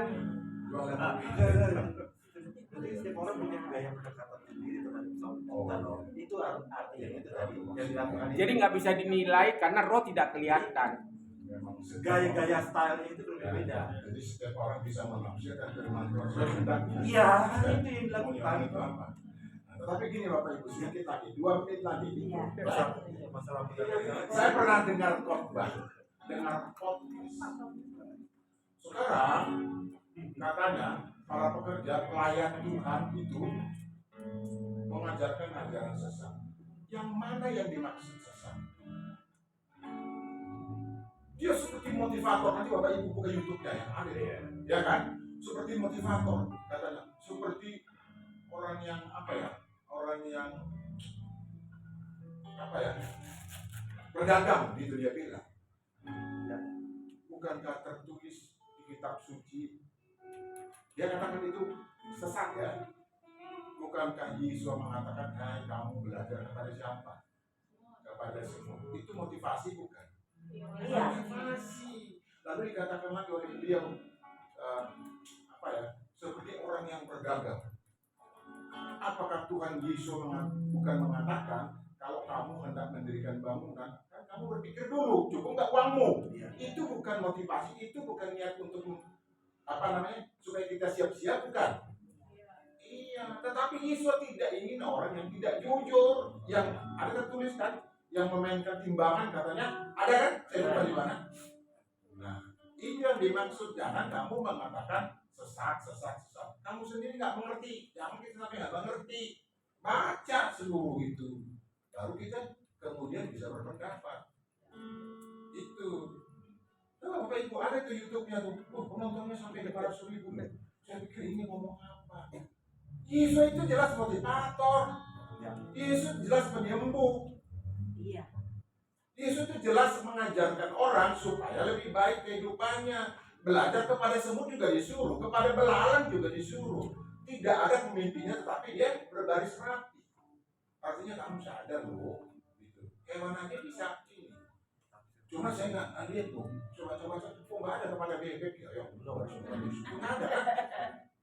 Jadi setiap orang punya gaya pendekatan sendiri terhadap soal itu artinya itu tadi yang dilakukan Jadi nggak bisa dinilai karena roh tidak kelihatan. gaya-gaya style itu berbeda. Jadi setiap orang bisa menafsirkan firman Tuhan sesuai kehendaknya. Iya, itu yang dilakukan. Itu apa? Nah, tetapi gini Bapak Ibu, sedikit lagi, 2 menit lagi. Iya. Masalah pendekatan. Saya pernah dengar khotbah, dengar podcast. Sekarang katanya para pekerja pelayan Tuhan itu mengajarkan ajaran sesat. Yang mana yang dimaksud sesat? Dia seperti motivator, nanti Bapak Ibu buka YouTube-nya yang ada, ya kan? Seperti motivator, katanya. Seperti orang yang apa ya? Orang yang apa ya? Berdagang, gitu dia bilang. Bukankah tertulis di kitab suci? Dia katakan itu sesat ya. Bukankah Yesus mengatakan, "Hai kamu belajar kepada siapa?" Kepada semua. Itu motivasi bukan? Iya. Motivasi. Lalu dikatakan lagi oleh beliau, apa ya? Seperti orang yang berdagang. Apakah Tuhan Yesus bukan mengatakan kalau kamu hendak mendirikan bangunan, kan kamu berpikir dulu cukup nggak uangmu? Itu bukan motivasi, itu bukan niat untuk apa namanya supaya kita siap-siap, bukan? Iya, tetapi Yesus tidak ingin orang yang tidak jujur, yang ada tertulis kan, yang memainkan timbangan katanya, ada kan? Saya lupa di mana. Nah, ini yang dimaksud, jangan kamu mengatakan sesat. kamu sendiri nggak mengerti, jangan kita sampai nggak mengerti. Baca seluruh itu, baru kita kemudian bisa berpendapat. Itu. Nah, Bapak Ibu ada tuh YouTube-nya tuh, penontonnya sampai 200.000. Saya pikir ini ngomong apa? Yesus itu jelas motivator. Yesus jelas penyembuh. Iya. Yesus itu jelas mengajarkan orang supaya lebih baik kehidupannya. Belajar kepada semut juga disuruh, kepada belalang juga disuruh. Tidak ada pemimpinnya, tetapi dia berbaris rapi. Artinya kamu sadar loh, gitu. Hewan aja bisa ini. Cuma saya nggak lihat tuh. Coba-coba, kok nggak ada kepada bebek ya? Ya belum, nggak ada kan?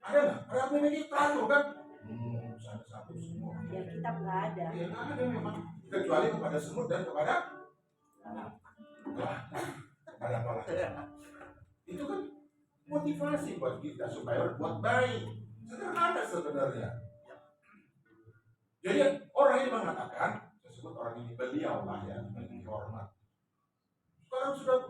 Ada nggak? Ada bebek kita tuh kan? Satu semua. Ya kita nggak ada. Ya nggak ada memang. Kecuali kepada semut dan kepada apa? Itu kan motivasi buat kita supaya berbuat baik. Sederhana sebenarnya. Jadi orang ini mengatakan, saya sebut orang ini beliau lah ya, memiliki hormat. Sekarang sudah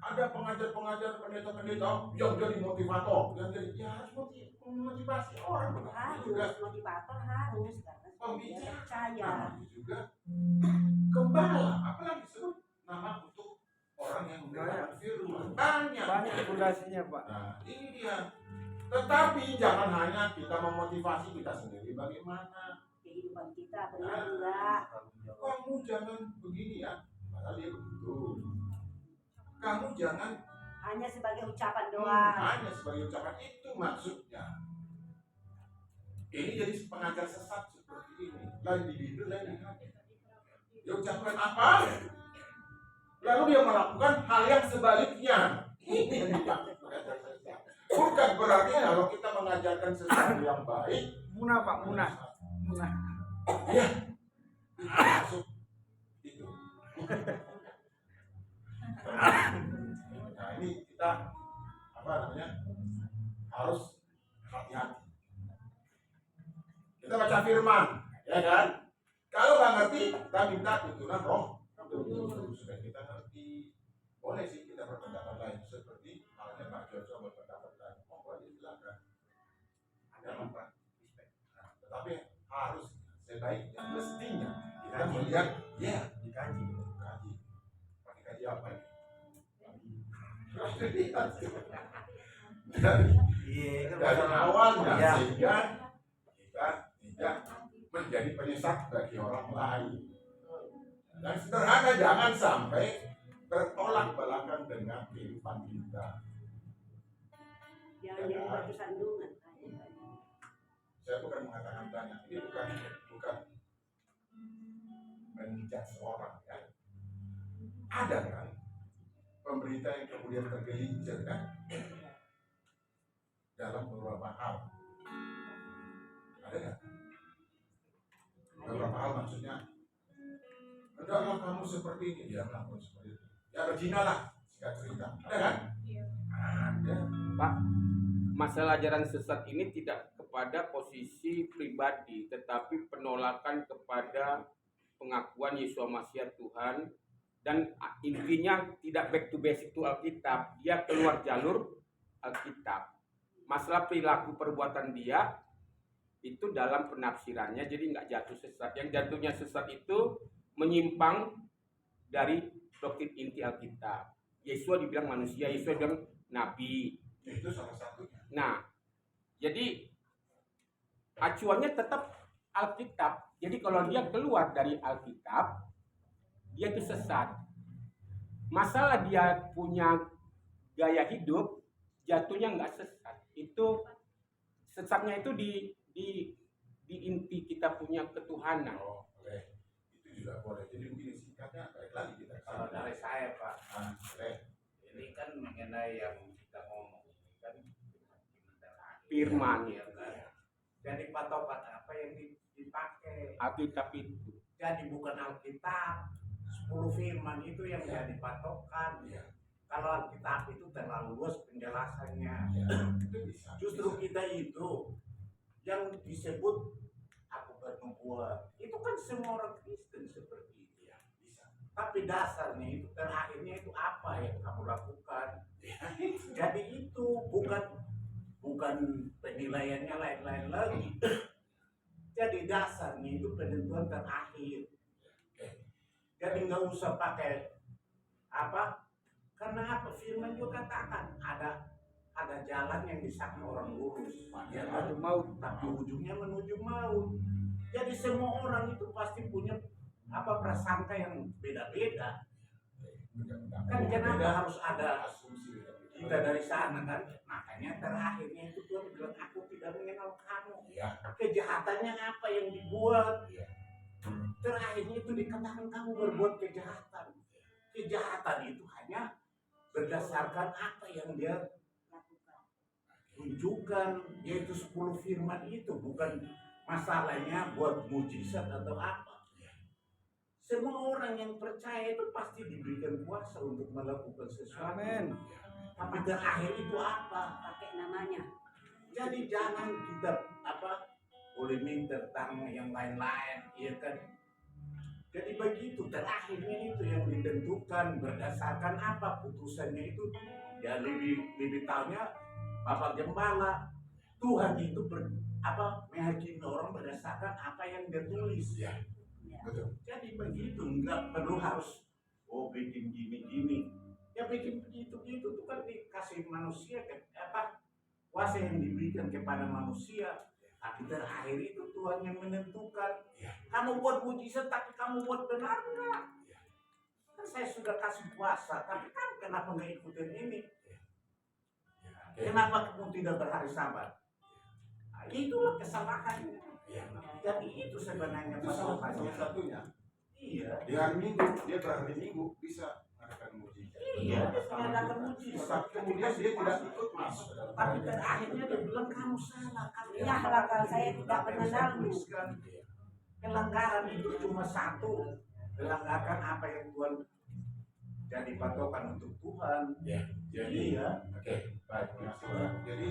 ada pengajar-pengajar, pendeta-pendeta yang jadi motivator, yang jadi ya harus memotivasi orang. Harus Juga motivator harus karena pembicara, percaya. namanya juga gembala, apalagi disebut nama untuk orang yang memberitakan firman. Banyak fondasinya, Pak. Nah, ini dia. Tetapi jangan hanya kita memotivasi kita sendiri, bagaimana Kehidupan kita benar enggak? kamu jangan begini ya, padahal dia begitu. Kamu jangan Hanya sebagai ucapan doang. hanya sebagai ucapan, itu maksudnya. Ini jadi pengajar sesat seperti ini. Lain di Bible, lain di hati. Dia ucapkan apa? Lalu dia melakukan hal yang sebaliknya. Ini yang dimaksud pengajar sesat. Bukan berarti kalau kita mengajarkan sesuatu yang baik, Munah, Pak, munah. ya, masuk itu. Nah ini kita apa namanya harus hati-hati. Kita baca firman, ya kan? Kalau nggak ngerti, kita minta tuntunan Roh supaya kita ngerti. Boleh sih kita berpendapat lain seperti halnya Pak Joshua berpendapat lain. Oh, boleh silakan. Ada apa? Nah, tetapi harus sebaiknya mestinya kita melihat ya dikaji. Pakai kaji apa ini? Dari awalnya sehingga kita tidak menjadi penyesat bagi orang lain. Dan sederhana, jangan sampai bertolak belakang dengan kehidupan kita. Jangan jadi batu sandungan. Saya bukan mengatakan banyak, ini bukan menjudge seorang ya. Ada kan pemerintah yang kemudian tergelincir kan dalam beberapa hal. Ada nggak? Beberapa hal maksudnya, hendaklah kamu seperti ini, dia melakukan seperti itu. Ya berzina lah, singkat cerita. Ada kan? Ada. Pak, masalah ajaran sesat ini tidak kepada posisi pribadi, tetapi penolakan kepada pengakuan Yesus Masias Tuhan, dan intinya tidak back to basic to Alkitab. Dia keluar jalur Alkitab. Masalah perilaku perbuatan dia itu dalam penafsirannya, jadi nggak jatuh sesat. Yang jatuhnya sesat itu menyimpang dari doktrin inti Alkitab. Yesus dibilang manusia, Yesus dibilang nabi. Itu salah satunya. Nah, jadi acuannya tetap Alkitab. Jadi kalau dia keluar dari Alkitab, dia itu sesat. Masalah dia punya gaya hidup, jatuhnya nggak sesat. Itu sesatnya itu di inti kita punya ketuhanan. Oh, boleh. Itu juga boleh. Jadi mungkin singkatnya balik lagi kita. Kalau dari saya Pak, Boleh. ini kan mengenai yang kita ngomong ini kan Firman. ya kan. Jadi patokan apa yang dipakai? Alkitab itu. Jadi bukan Alkitab, 10 firman itu yang jadi patokan. Iya. Kalau Alkitab itu terlalu luas penjelasannya. Ya, itu bisa. Justru kita itu yang disebut aku bernubuat, itu kan semua orang Kristen seperti itu. Ya, bisa. Tapi dasarnya itu terakhirnya itu apa yang kamu lakukan? Jadi itu bukan penilaiannya lain-lain lagi. Jadi dasarnya itu penentuan terakhir. Jadi nggak usah pakai apa? Karena apa? Firman juga katakan ada jalan yang disangka orang lurus, dia menuju maut, tapi ujungnya menuju maut. Jadi semua orang itu pasti punya apa prasangka yang beda-beda. Kan kenapa harus ada asumsi kita dari sana kan? Makanya terakhirnya itu Tuhan bilang aku tidak mengenal kamu. ya Kejahatannya apa yang dibuat? Iya. Terakhirnya itu dikatakan kamu berbuat kejahatan. Kejahatan itu hanya berdasarkan apa yang dia tunjukkan, yaitu 10 firman itu, bukan masalahnya buat mujizat atau apa. Semua orang yang percaya itu pasti diberikan kuasa untuk melakukan sesuatu. Amin. Tapi terakhir itu apa? Pakai namanya. Jadi jangan kita polemik tentang yang lain-lain, ya kan? Jadi begitu, terakhirnya itu yang ditentukan berdasarkan apa putusannya itu. Ya lebih tahunya Bapak Gembala. Tuhan itu menghakimi orang berdasarkan apa yang dia tulis. ya betul. Jadi begitu, nggak perlu harus bikin gini-gini. Ya bikin begitu-gitu itu kan dikasih manusia kuasa yang diberikan kepada manusia. Tapi terakhir itu Tuhan yang menentukan. Kamu buat mujizat tapi kamu buat benar enggak? Kan saya sudah kasih kuasa, tapi kan kenapa nggak ikutin ini? Kenapa kamu tidak berhari Sabat? Nah, itulah kesalahannya. Jadi itu sebenarnya Itu salah masalahnya. satunya. Iya. Di hari Minggu, dia berhari Minggu bisa mengadakan mujizat. Iya, dia mengadakan mujizat. Tetapi kemudian dia tidak ikut masuk ke dalam Tapi terakhirnya dia bilang kamu salah. Ya, halakal saya tidak mengenalmu. Pelanggaran itu cuma satu. Melanggarkan apa yang Tuhan jadi patokan untuk Tuhan. Jadi Iya. oke, baik, terima kasih Pak. Jadi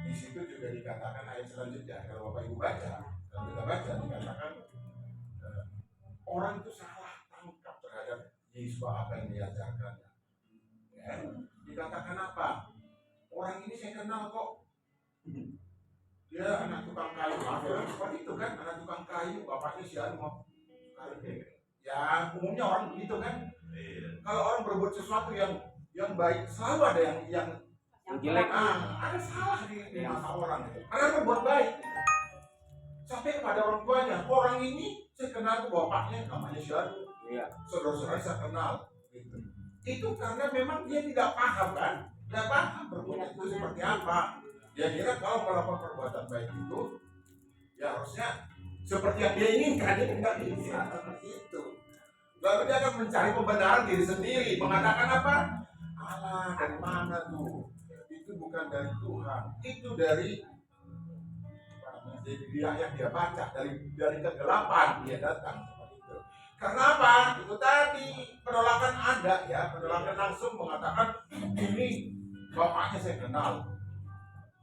di situ juga dikatakan ayat selanjutnya, kalau Bapak Ibu baca, kalau kita baca dikatakan orang itu salah tangkap terhadap Yesus apa yang diajarkannya. Ya, dikatakan apa? Orang ini saya kenal kok. Dia anak tukang kayu, seperti itu kan, anak tukang kayu, bapaknya si Anu mau kayu. Ya umumnya orang begitu kan. Kalau orang berbuat sesuatu yang baik, selalu ada yang Jelek. ada salah di mata orang itu. Karena berbuat baik. Sampai kepada orang tuanya, orang ini saya kenal tuh bapaknya namanya Syadu. Iya. Saudara-saudara saya kenal. Gitu. Itu karena memang dia tidak paham kan, tidak paham berbuat itu seperti apa. Dia kira kalau melakukan perbuatan baik itu, ya harusnya seperti yang dia inginkan, dia tidak bisa seperti itu. Lalu dia akan mencari pembenaran diri sendiri, mengatakan apa? Allah dari mana tuh? Itu bukan dari Tuhan, itu dari dia yang dia baca, dari kegelapan dia datang seperti itu. Karena apa? Itu tadi penolakan ada ya, penolakan langsung mengatakan ini bapaknya saya kenal,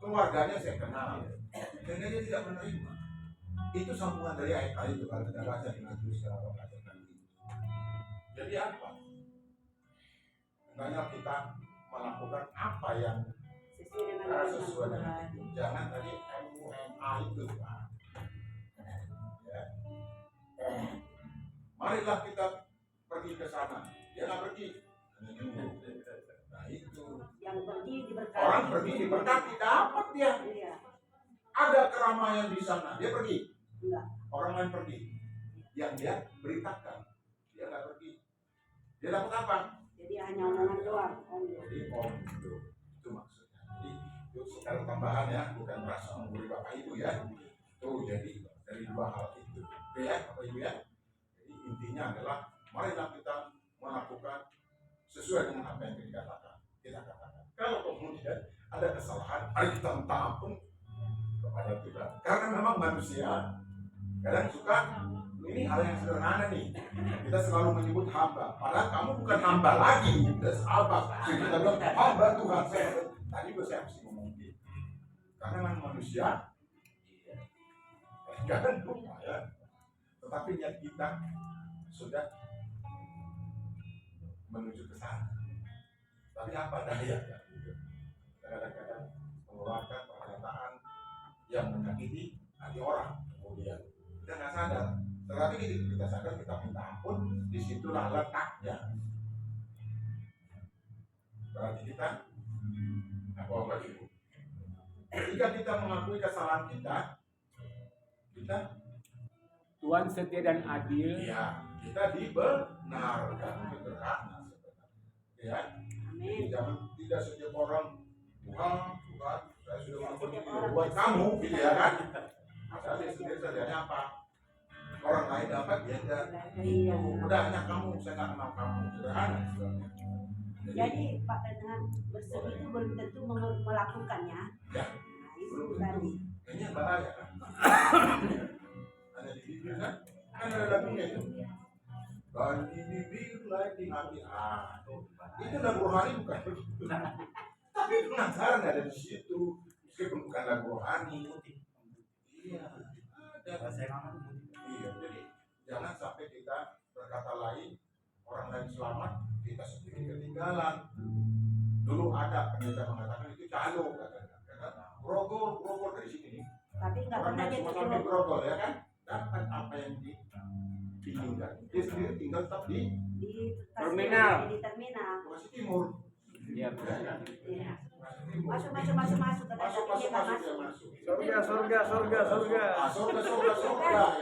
keluarganya saya kenal, dan dia tidak menerima. Itu sambungan dari ayat itu kalau kita baca di Matius kalau bacakan itu. Jadi apa? Hendaknya kita melakukan apa yang sesuai dengan itu. Jangan tadi MUMA itu, Pak. Ya. Marilah kita pergi ke sana. Dia nggak pergi. Nah itu. Yang pergi diberkati. Orang pergi diberkati, dapat dia. Iya. Ada keramaian di sana, dia pergi. Enggak. Orang lain pergi. Yang dia beritakan, dia nggak pergi. Dia dapat apa? Jadi hanya omongan doang. Jadi itu maksudnya. Jadi itu sekarang tambahan ya, bukan merasa menggurui Bapak Ibu ya. Itu jadi dari dua hal itu. Oke ya, Bapak Ibu ya. Jadi intinya adalah marilah kita melakukan sesuai dengan apa yang dikatakan. Kita katakan. Kalau kemudian ada kesalahan, mari kita minta ampun kepada Tuhan. Karena memang manusia kadang suka ini hal yang sederhana nih. Kita selalu menyebut hamba. Padahal kamu bukan hamba lagi. Kita hamba. Jadi kita bilang hamba Tuhan saya. Tadi saya mesti ngomong gitu. Karena memang manusia. Jangan lupa ya. Tetapi niat kita sudah menuju ke sana. Tapi apa daya? Kadang-kadang mengeluarkan pernyataan yang menyakiti hati orang. Kemudian kita nggak sadar, tetapi kita sadar kita minta ampun, disitulah letaknya. Berarti kita apa Ibu? Ketika kita mengakui kesalahan kita Tuhan setia dan adil. ya, kita dibenarkan, sederhana sebenarnya. Ya, jadi jangan tidak setiap orang Tuhan, saya sudah melakukan ini buat kamu, gitu ya kan? Masa dia sendiri sadarnya apa? Orang lain dapat dia enggak. Udah hanya kamu, saya nggak kenal kamu, sederhana sebenarnya. Jadi Pak Pendana bersedih itu belum tentu melakukannya. Ya, Nah, itu belum tadi. tentu. Kayaknya bahaya kan? Ada di bibir kan? Kan ada lagunya itu. Dan di bibir lagi di hati. Itu lagu rohani bukan? Tapi penasaran ada di situ. Meskipun bukan lagu rohani. Iya, ada. Iya, jadi jangan sampai kita berkata lain, orang lain selamat, kita sendiri ketinggalan. Dulu ada pendeta mengatakan itu calo, katanya. Grogol dari sini. Tapi nggak Orang pernah yang jadi cuma sampai grogol ya kan, dapat apa yang diinginkan. Dia sendiri tinggal tetap di Terminal. Di terminal. Bekasi Timur. Iya. Ya kan? Iya. Bekasi Timur. Masuk. Masuk. Surga. Surga. Ya.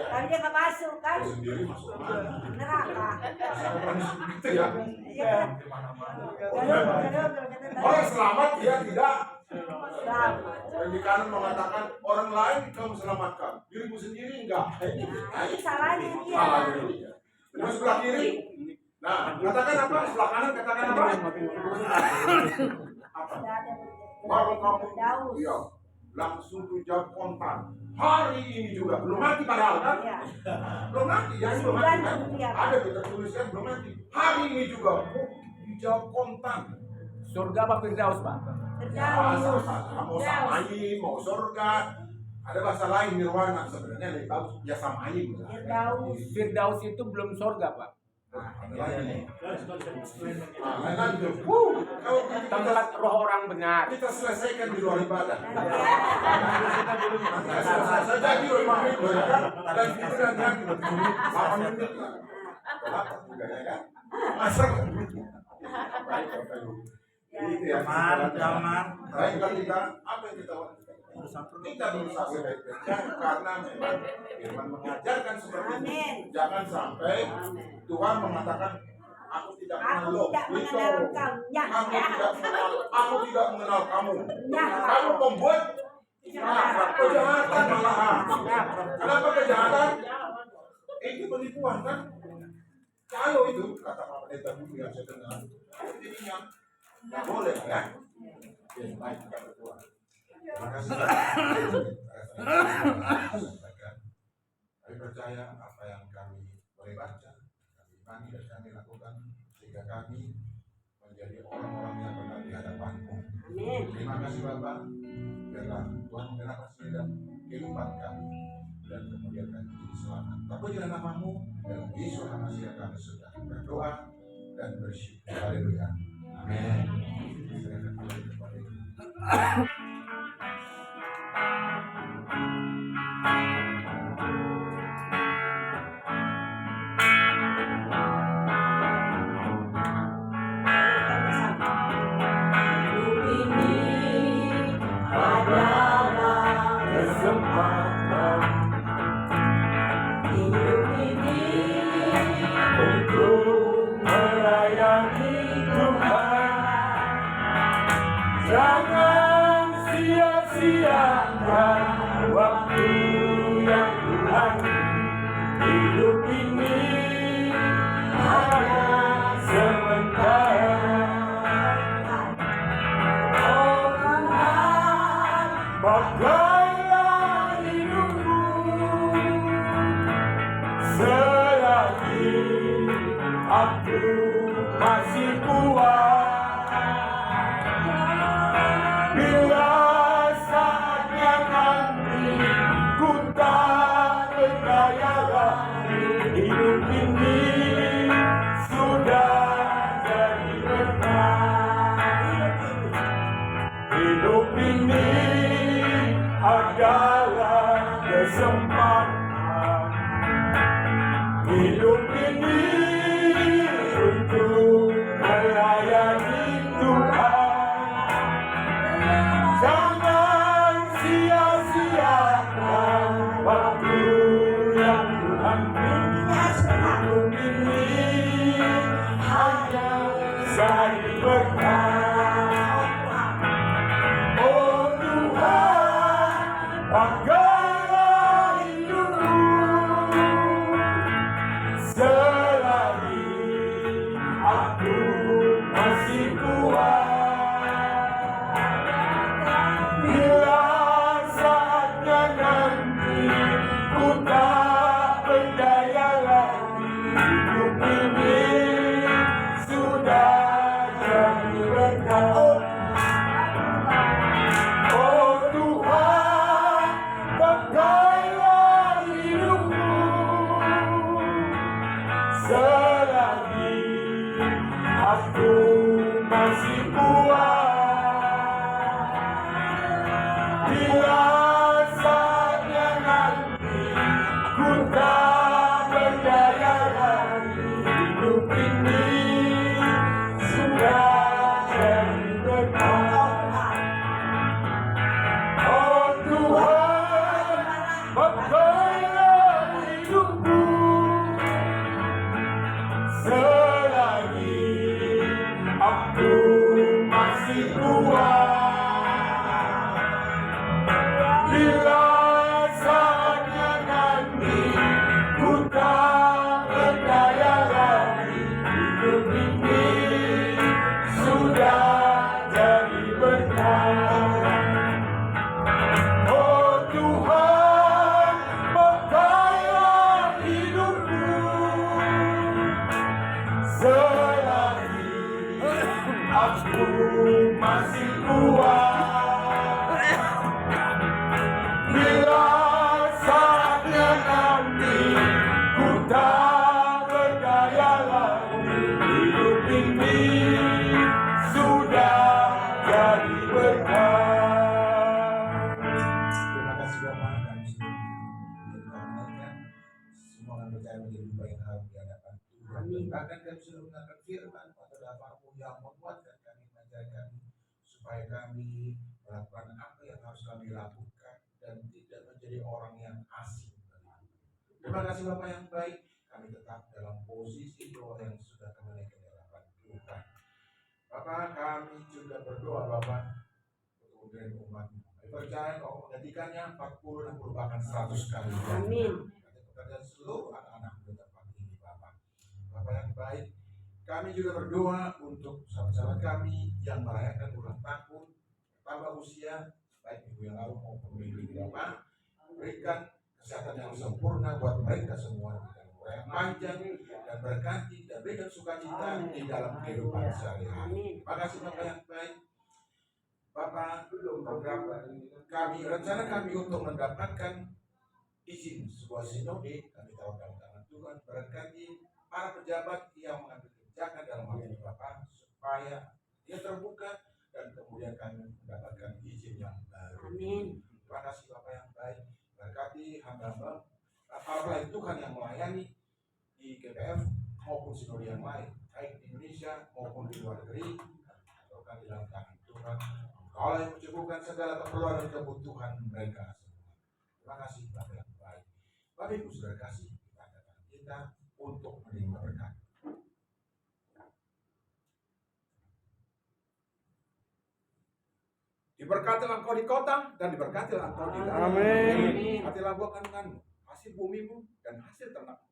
Tapi dia nggak masuk kan? Dia sendiri masuk mana? Neraka. Itu ya. Iya kan? Orang selamat dia tidak. Selamat. Yang di kanan mengatakan orang lain kamu selamatkan, dirimu sendiri enggak. Nah, ini salahnya dia. Salahnya dia. Terus sebelah kiri. Nah, katakan apa? Sebelah kanan katakan apa? Apa? Kalau kamu Daus. iya, langsung dijawab kontan. Hari ini juga belum mati padahal kan? Iya. Belum mati, ya Masih belum mati kan? digantung dia. Ada tertuliskan belum mati. Hari ini juga dijawab kontan. Surga apa Firdaus, Pak? Terdaus. Mau samain, mau surga. Ada bahasa lain nirwana sebenarnya lebih bagus ya samain. Firdaus. Firdaus itu belum surga, Pak. Nah, ada lagi nih. Nah, Nah, kan itu. Kalau kita Tempat roh orang benar. kita selesaikan di luar ibadah. Iya. Selesai saja di luar ibadah dan kita nanti 8 menit lah. Dapat juga ya kan? Masa baik Bapak Ibu. Itu ya. Baik kalau kita apa yang kita lakukan? Kita berusaha sebaik-baiknya karena memang firman mengajarkan seperti itu. Amin. Jangan sampai Tuhan mengatakan aku tidak Aku mengenal lo. tidak Itu. mengenal kamu. Ya. Aku tidak mengenal kamu. Ya. Kamu pembuat kejahatan malahan. Kenapa kejahatan? Itu penipuan kan? Kalau itu kata Pak Pendeta dulu yang saya dengar, itu jadinya nggak boleh kan? Ya, baik kita berdoa. Terima kasih. Kami percaya apa yang kami boleh baca, kami imani dan kami lakukan sehingga kami menjadi orang-orang yang benar di hadapan-Mu. Amin. Terima kasih Bapak. Biarlah Tuhan menyerahkan dan kehidupan kami dan kemudian kami menjadi selamat. Terpujilah nama-Mu dalam Yesus Masih kami sudah berdoa dan bersyukur. Haleluya. Amin. Silakan kepada Ibu. Jangan sia-siakan waktu yang Tuhan. Hidup ini hanya sementara. Oh Tuhan, pakailah hidupku selagi aku masih kuat. Bila saatnya nanti ku tak berdaya lagi, hidup ini sudah jadi berkah. Hidup ini adalah berkat. Oh Tuhan, pakailah hidupku selagi aku masih kuat. Bila saatnya nanti ku tak berdaya lagi, hidup ini sudah jadi berkat. Oh Tuhan, pakailah hidupku selagi aku masih kuat. Bila saatnya nanti ku tak berdaya lagi, hidup ini sudah jadi berkat. Oh Tuhan, pakailah hidupku selagi aku masih kuat. Bila saatnya nanti ku tak berdaya lagi, hidup ini sudah jadi berkat. Oh Tuhan, pakailah hidupku selagi aku masih kuat. Bila saatnya nanti ku tak berdaya lagi, hidup ini sudah jadi berkat. Terima kasih Bapak, kami sudah menaikkan semua yang percaya menjadi baik hati di hadapan Tuhan. Bahkan kami sudah mendengarkan firman pada Bapa-Mu yang menguatkan kami, mengajar kami supaya kami melakukan apa yang harus kami lakukan dan tidak menjadi orang yang asing. Terima kasih Bapak yang baik, kami tetap dalam posisi doa yang sudah kami naikkan di hadapan Tuhan. Bapak, kami juga berdoa Bapak untuk kemudian umat-Mu. Kami percaya bahwa menggantikannya 40, 60, bahkan 100 kali. Amin. Dan seluruh anak-anak di tempat ini Bapak. Bapak yang baik, kami juga berdoa untuk sahabat-sahabat kami yang merayakan ulang tahun, tambah usia, baik minggu yang lalu maupun minggu ini Bapak. Berikan kesehatan yang sempurna buat mereka semua, dan umur yang panjang dan berkati, dan berikan sukacita di dalam kehidupan sehari-hari. Terima kasih Bapak yang baik. Bapak, program kami, rencana kami untuk mendapatkan izin sebuah sinode, kami tahu dalam tangan Tuhan. Berkati para pejabat yang mengambil kebijakan dalam hal ini Bapak, supaya dia terbuka dan kemudian kami mendapatkan izin yang baru. Amin. Terima kasih Bapak yang baik. Berkati hamba-hamba para pelayan Tuhan yang melayani di GPF maupun sinode yang lain, baik di Indonesia maupun di luar negeri. Ataukan di dalam tangan Tuhan, Kau yang mencukupkan segala keperluan dan kebutuhan mereka semua. Terima kasih Bapak yang baik. Bapak Ibu saudara kasih, kita datang kita untuk menerima berkat. Diberkatilah engkau di kota dan diberkatilah engkau di dalam. Amin. Berkatilah buah kandunganmu, hasil bumimu dan hasil ternakmu,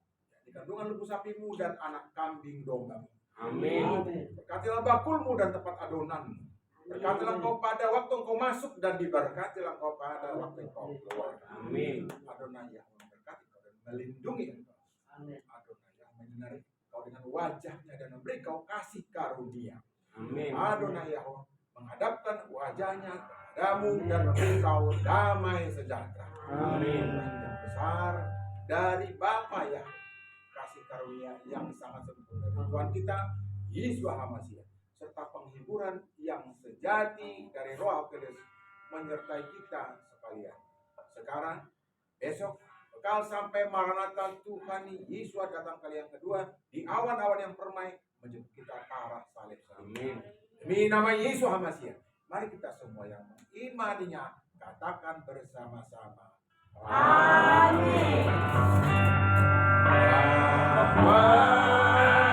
di kandungan lembu sapimu dan anak kambing dombamu. Amin. Berkatilah bakulmu dan tempat adonanmu. Berkatilah engkau pada waktu engkau masuk dan diberkatilah engkau pada waktu engkau keluar. Amin. Adonai yang memberkati engkau dan melindungi engkau. Amin. Adonai yang menyinari engkau dengan wajahnya dan memberi engkau kasih karunia. Amin. Adonai Yahweh menghadapkan wajahnya kepadamu dan memberi engkau damai sejahtera. Amin. Yang besar dari Bapa ya, kasih karunia yang sangat sempurna dari Tuhan kita Yesus Hamasiah, serta penghiburan yang sejati dari Roh Kudus menyertai kita sekalian. Sekarang, besok, bekal sampai Maranatha Tuhan Yesus datang kali yang kedua di awan-awan yang permai menjemput kita ke arah salib. Amin. Demi nama Yesus Hamasiah, mari kita semua yang mengimaninya katakan bersama-sama. Amin. Amin.